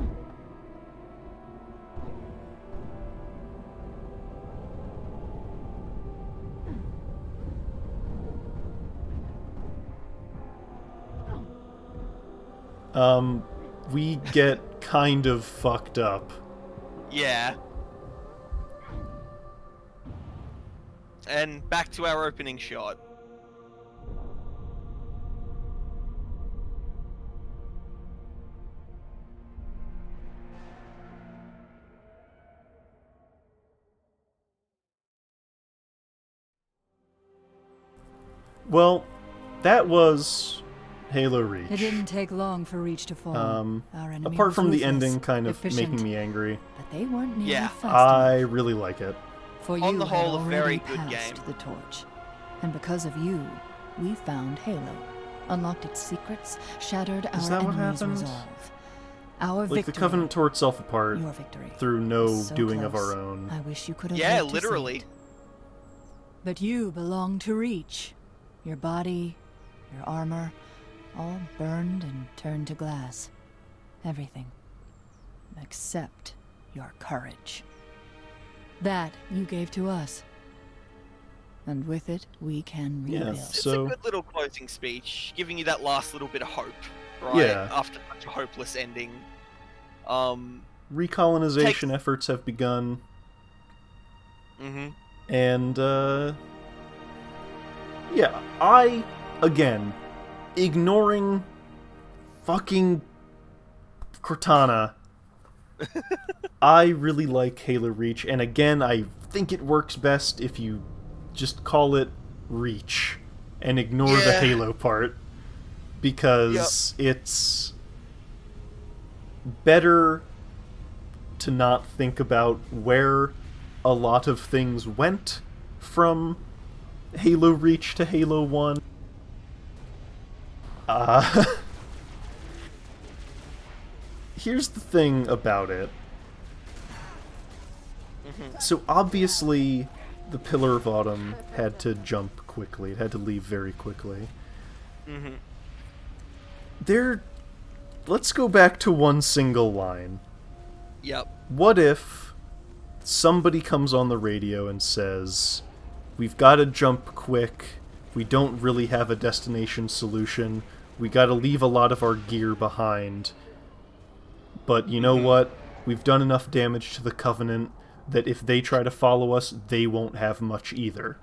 We get kind of fucked up. Yeah. And back to our opening shot. Well, that was Halo Reach. It didn't take long for Reach to fall. Our enemy Apart was from the ruthless, ending kind of efficient, making me angry, but they weren't nearly Yeah. fast I enough. really like it. For on you the had whole, a already very good passed game. the torch, and because of you, we found Halo, unlocked its secrets, shattered Is our that what enemy's happened? resolve. Our Like, victory. the Covenant tore itself apart Your victory. through no So doing of close. our own. I wish you could have Yeah, lived to see literally. it. But you belong to Reach. Your body, your armor, all burned and turned to glass. Everything. Except your courage. That you gave to us. And with it, we can rebuild. Yeah, It's so a good little closing speech, giving you that last little bit of hope, right? Yeah. After such a hopeless ending. recolonization efforts have begun, and yeah, again, ignoring fucking Cortana, I really like Halo Reach, and again, I think it works best if you just call it Reach and ignore the Halo part, because it's better to not think about where a lot of things went from Halo Reach to Halo 1. Here's the thing about it. So obviously, the Pillar of Autumn had to jump quickly. It had to leave very quickly. Let's go back to one single line. Yep. What if somebody comes on the radio and says, we've got to jump quick, we don't really have a destination solution, we got to leave a lot of our gear behind, but you know what? We've done enough damage to the Covenant that if they try to follow us, they won't have much either.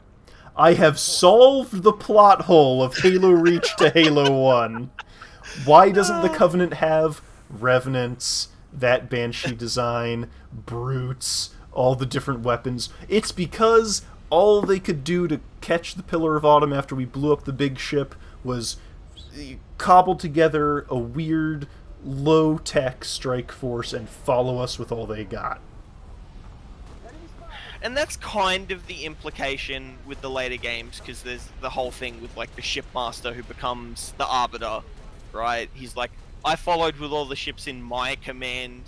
I have solved the plot hole of Halo Reach to Halo 1. Why doesn't the Covenant have Revenants, that Banshee design, Brutes, all the different weapons? It's because all they could do to catch the Pillar of Autumn after we blew up the big ship was cobble together a weird, low-tech strike force and follow us with all they got. And that's kind of the implication with the later games, because there's the whole thing with, like, the shipmaster who becomes the Arbiter, right? He's like, I followed with all the ships in my command,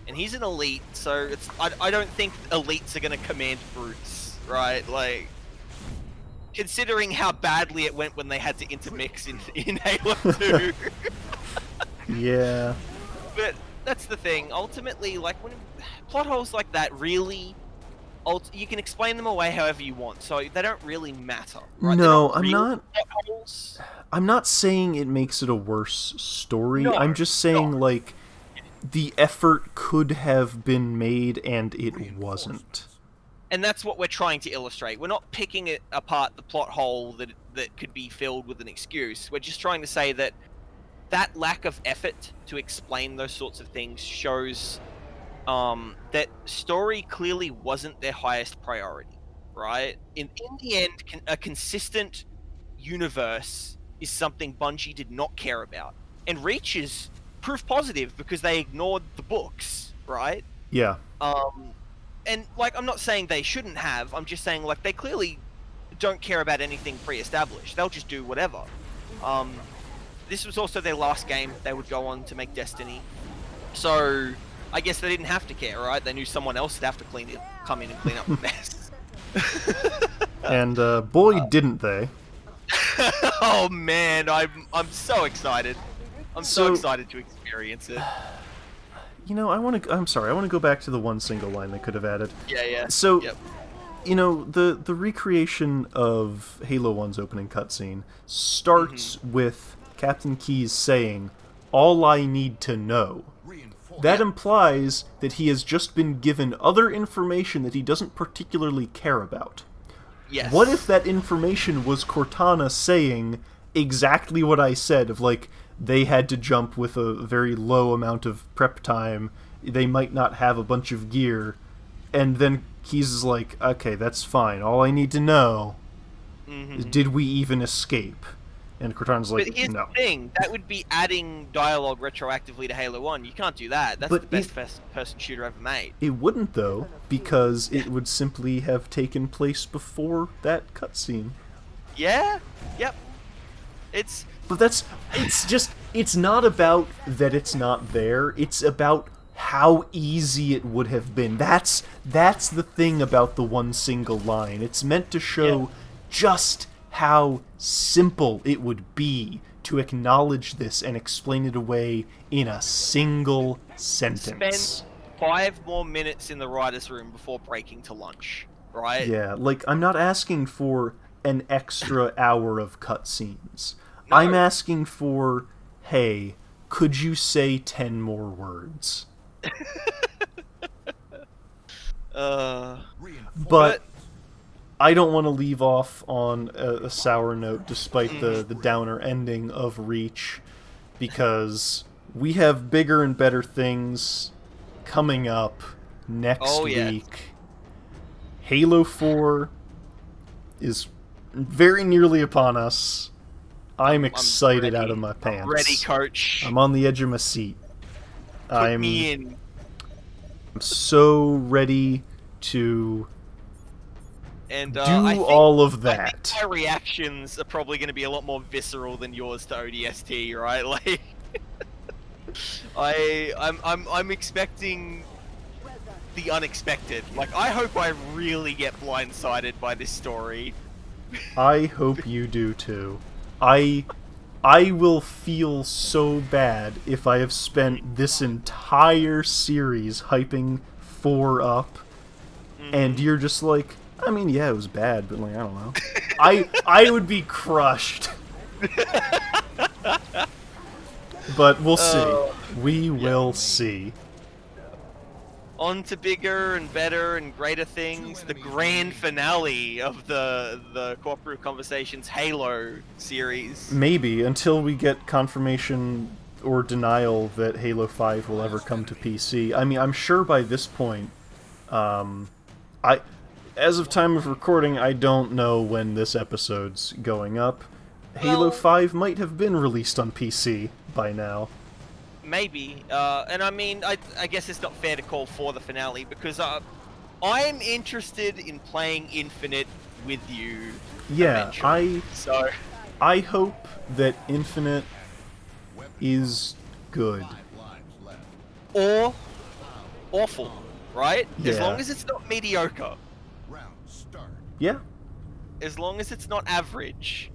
and he's an elite, so I don't think elites are going to command brutes, right? Like, considering how badly it went when they had to intermix in Halo 2. Yeah. But that's the thing. Ultimately, like, when plot holes like that really... you can explain them away however you want, so they don't really matter. Right? No, I'm not saying it makes it a worse story. No, I'm just saying, like, the effort could have been made and it wasn't. And that's what we're trying to illustrate. We're not picking it apart, the plot hole that could be filled with an excuse. We're just trying to say that that lack of effort to explain those sorts of things shows that story clearly wasn't their highest priority, right? In the end, a consistent universe is something Bungie did not care about. And Reach is proof positive because they ignored the books, right? Yeah. And, like, I'm not saying they shouldn't have, I'm just saying, like, they clearly don't care about anything pre-established. They'll just do whatever. This was also their last game. They would go on to make Destiny. So... I guess they didn't have to care, right? They knew someone else would have to come in and clean up the mess. And boy, didn't they! Oh man, I'm so excited. I'm so excited to experience it. You know, I want to go back to the one single line they could have added. Yeah. So, you know, the recreation of Halo 1's opening cutscene starts with Captain Keyes saying, "All I need to know." That implies that he has just been given other information that he doesn't particularly care about. Yes. What if that information was Cortana saying exactly what I said, of, like, they had to jump with a very low amount of prep time, they might not have a bunch of gear, and then he's like, okay, that's fine, all I need to know is, did we even escape? And Cortana's like, but here's no. the thing, that would be adding dialogue retroactively to Halo 1. You can't do that. That's the best first-person shooter ever made. It wouldn't, though, because it would simply have taken place before that cutscene. Yeah? Yep. But it's not about that it's not there. It's about how easy it would have been. That's the thing about the one single line. It's meant to show just how simple it would be to acknowledge this and explain it away in a single sentence. Spend 5 more minutes in the writer's room before breaking to lunch, right? Yeah, like, I'm not asking for an extra hour of cutscenes. No. I'm asking for, hey, could you say 10 more words? But I don't want to leave off on a sour note despite the downer ending of Reach, because we have bigger and better things coming up next week. Halo 4 is very nearly upon us. I'm excited out of my pants. I'm ready, coach. I'm on the edge of my seat. Put me in. I'm so ready to And I think all of that. I think my reactions are probably going to be a lot more visceral than yours to ODST, right? Like, I'm expecting the unexpected. Like, I hope I really get blindsided by this story. I hope you do too. I will feel so bad if I have spent this entire series hyping 4 up, and you're just like, I mean, yeah, it was bad, but like, I don't know. I would be crushed. But we'll see. We will see. On to bigger and better and greater things. The grand finale of the Cooperative Conversations Halo series. Maybe, until we get confirmation or denial that Halo 5 will ever come to PC. I mean, I'm sure by this point, as of time of recording, I don't know when this episode's going up. Halo 5 might have been released on PC by now. Maybe, and I mean, I guess it's not fair to call for the finale, because I'm interested in playing Infinite with you. Yeah, eventually. I hope that Infinite is good. Or awful, right? Yeah. As long as it's not mediocre. Yeah. As long as it's not average.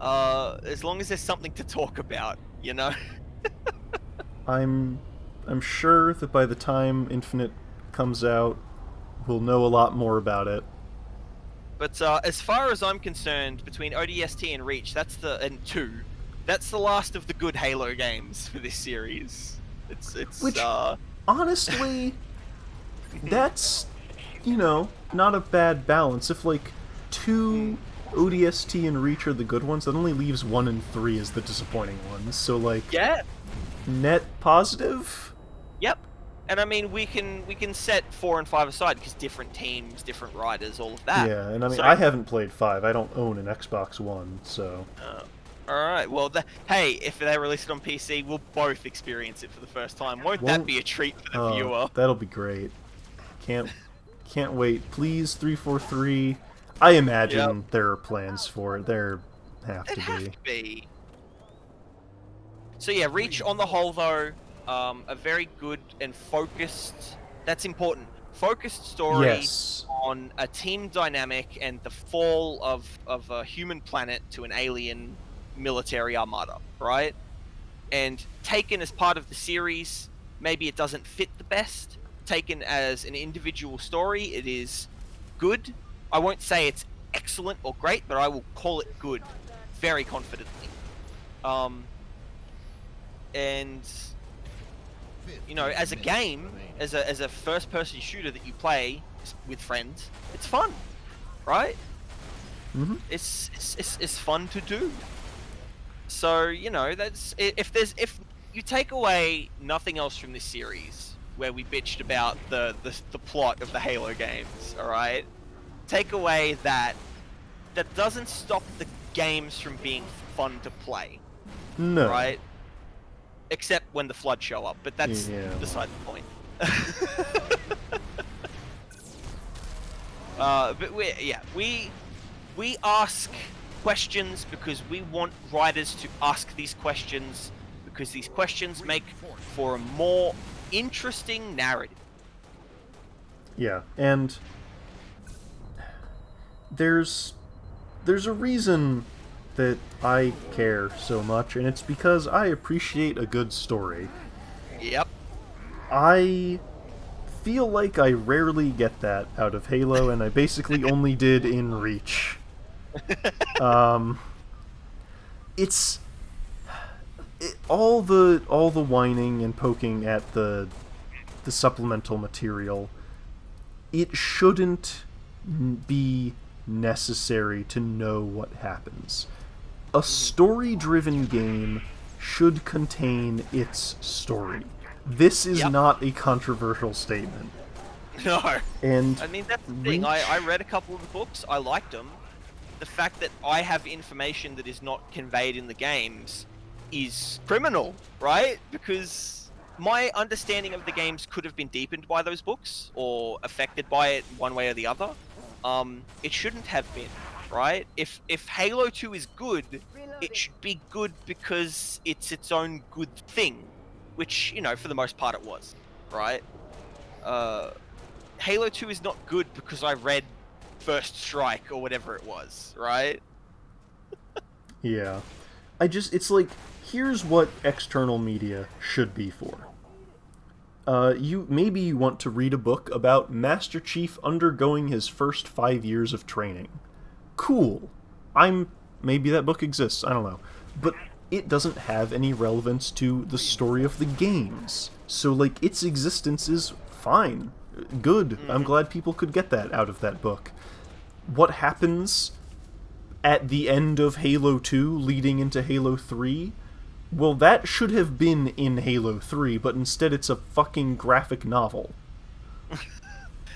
As long as there's something to talk about, you know? I'm sure that by the time Infinite comes out, we'll know a lot more about it. But as far as I'm concerned, between ODST and Reach, that's the last of the good Halo games for this series. Which, honestly, that's, you know, not a bad balance. If like 2 ODST and Reach are the good ones, that only leaves 1 and 3 as the disappointing ones. So like, yeah. Net positive? Yep. And I mean, we can set 4 and 5 aside, because different teams, different writers, all of that. Yeah, and I mean, I haven't played 5. I don't own an Xbox One, so... Alright, well, hey, if they release it on PC, we'll both experience it for the first time. Won't that be a treat for the viewer? That'll be great. Can't wait. Please, 343. I imagine there are plans for it. There have to be. So yeah, Reach on the whole though, a very good and focused, that's important, focused story on a team dynamic and the fall of a human planet to an alien military armada, right? And taken as part of the series, maybe it doesn't fit the best. Taken as an individual story, it is good. I won't say it's excellent or great, but I will call it good, very confidently. And you know, as a game, as a first-person shooter that you play with friends, it's fun, right? Mm-hmm. It's fun to do. So you know, that's if you take away nothing else from this series, where we bitched about the plot of the Halo games, all right? Take away that doesn't stop the games from being fun to play. No. Right? Except when the Flood show up, but that's beside the point. But we ask questions because we want writers to ask these questions because these questions make for a more interesting narrative. Yeah, and there's a reason that I care so much, and it's because I appreciate a good story. Yep. I feel like I rarely get that out of Halo, and I basically only did in Reach. All the whining and poking at the supplemental material. It shouldn't be necessary to know what happens. A story-driven game should contain its story. This is not a controversial statement. No. And I mean, that's the thing. I read a couple of the books. I liked them. The fact that I have information that is not conveyed in the games is criminal, right? Because my understanding of the games could have been deepened by those books or affected by it one way or the other. It shouldn't have been, right? If Halo 2 is good, it should be good because it's its own good thing, which, you know, for the most part it was, right? Halo 2 is not good because I read First Strike or whatever it was, right? yeah. It's like, here's what external media should be for. Maybe you want to read a book about Master Chief undergoing his first 5 years of training. Cool. Maybe that book exists, I don't know. But it doesn't have any relevance to the story of the games. So, like, its existence is fine. Good. I'm glad people could get that out of that book. What happens at the end of Halo 2 leading into Halo 3? Well, that should have been in Halo 3, but instead it's a fucking graphic novel.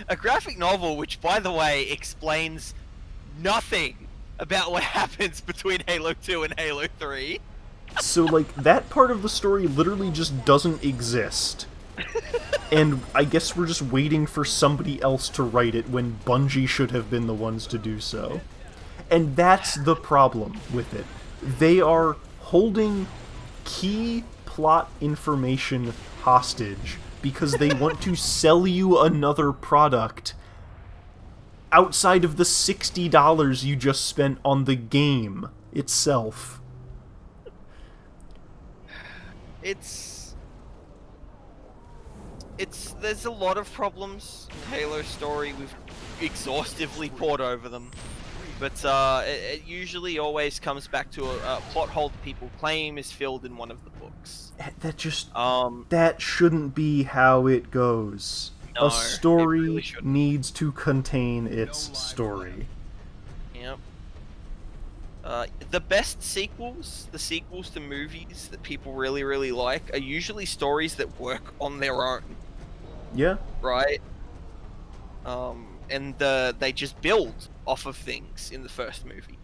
A graphic novel which, by the way, explains nothing about what happens between Halo 2 and Halo 3. So, like, that part of the story literally just doesn't exist. And I guess we're just waiting for somebody else to write it when Bungie should have been the ones to do so. And that's the problem with it. They are holding key plot information hostage because they want to sell you another product outside of the $60 you just spent on the game itself. There's a lot of problems in Halo story. We've exhaustively pored over them. But it usually always comes back to a plot hole that people claim is filled in one of the books. That shouldn't be how it goes. No, a story really shouldn't. needs to contain its story. Yep. The best sequels, the sequels to movies that people really, really like, are usually stories that work on their own. Yeah. Right? And they just build off of things in the first movie.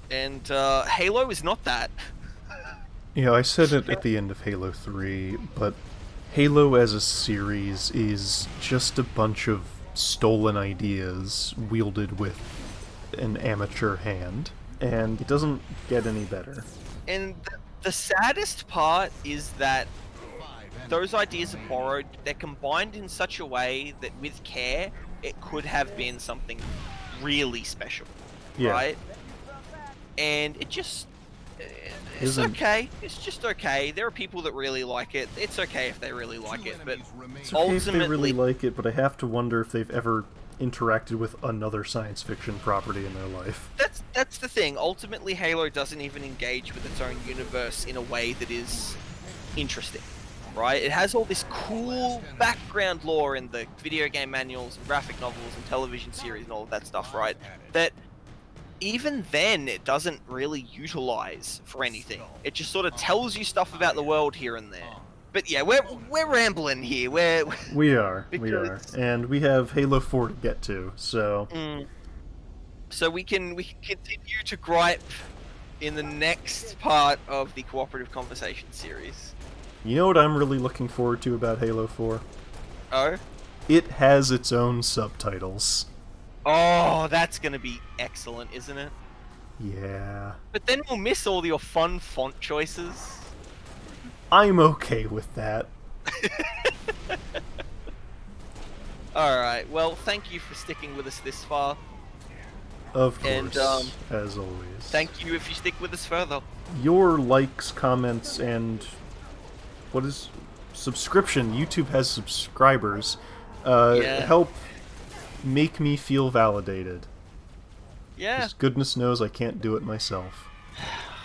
And Halo is not that. Yeah, I said it at the end of Halo 3, but Halo as a series is just a bunch of stolen ideas wielded with an amateur hand, and it doesn't get any better. And the saddest part is that those ideas are borrowed, they're combined in such a way that with care, it could have been something really special, right? And it just... It's okay. It's just okay. There are people that really like it. It's okay if they really like it, but It's okay if they really like it, but I have to wonder if they've ever interacted with another science fiction property in their life. That's the thing. Ultimately, Halo doesn't even engage with its own universe in a way that is interesting, right? It has all this cool background lore in the video game manuals and graphic novels and television series and all of that stuff, right? That even then, it doesn't really utilize for anything. It just sort of tells you stuff about the world here and there. But yeah, we're rambling here. We are, and we have Halo 4 to get to. So, so we can continue to gripe in the next part of the Cooperative Conversation series. You know what I'm really looking forward to about Halo 4? Oh? It has its own subtitles. Oh, that's gonna be excellent, isn't it? Yeah. But then we'll miss all your fun font choices. I'm okay with that. Alright, well, thank you for sticking with us this far. Of course, And, as always. Thank you if you stick with us further. Your likes, comments, and what is subscription? YouTube has subscribers. Yeah. Help make me feel validated. Yeah. 'Cause goodness knows I can't do it myself.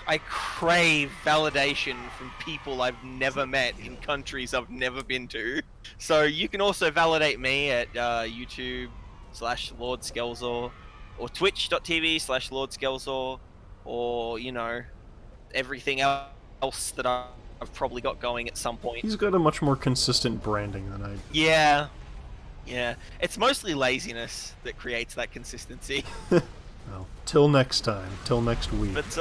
I crave validation from people I've never met in countries I've never been to. So you can also validate me at YouTube/Lord Skelzor or Twitch.tv/Lord Skelzor or, you know, everything else that I've probably got going at some point. He's got a much more consistent branding than I. Yeah. Yeah. It's mostly laziness that creates that consistency. Well, till next time. Till next week. But,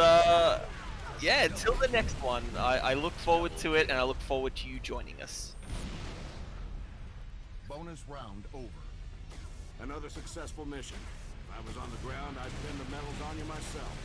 yeah, until the next one, I look forward to it, and I look forward to you joining us. Bonus round over. Another successful mission. If I was on the ground, I'd pin the medals on you myself.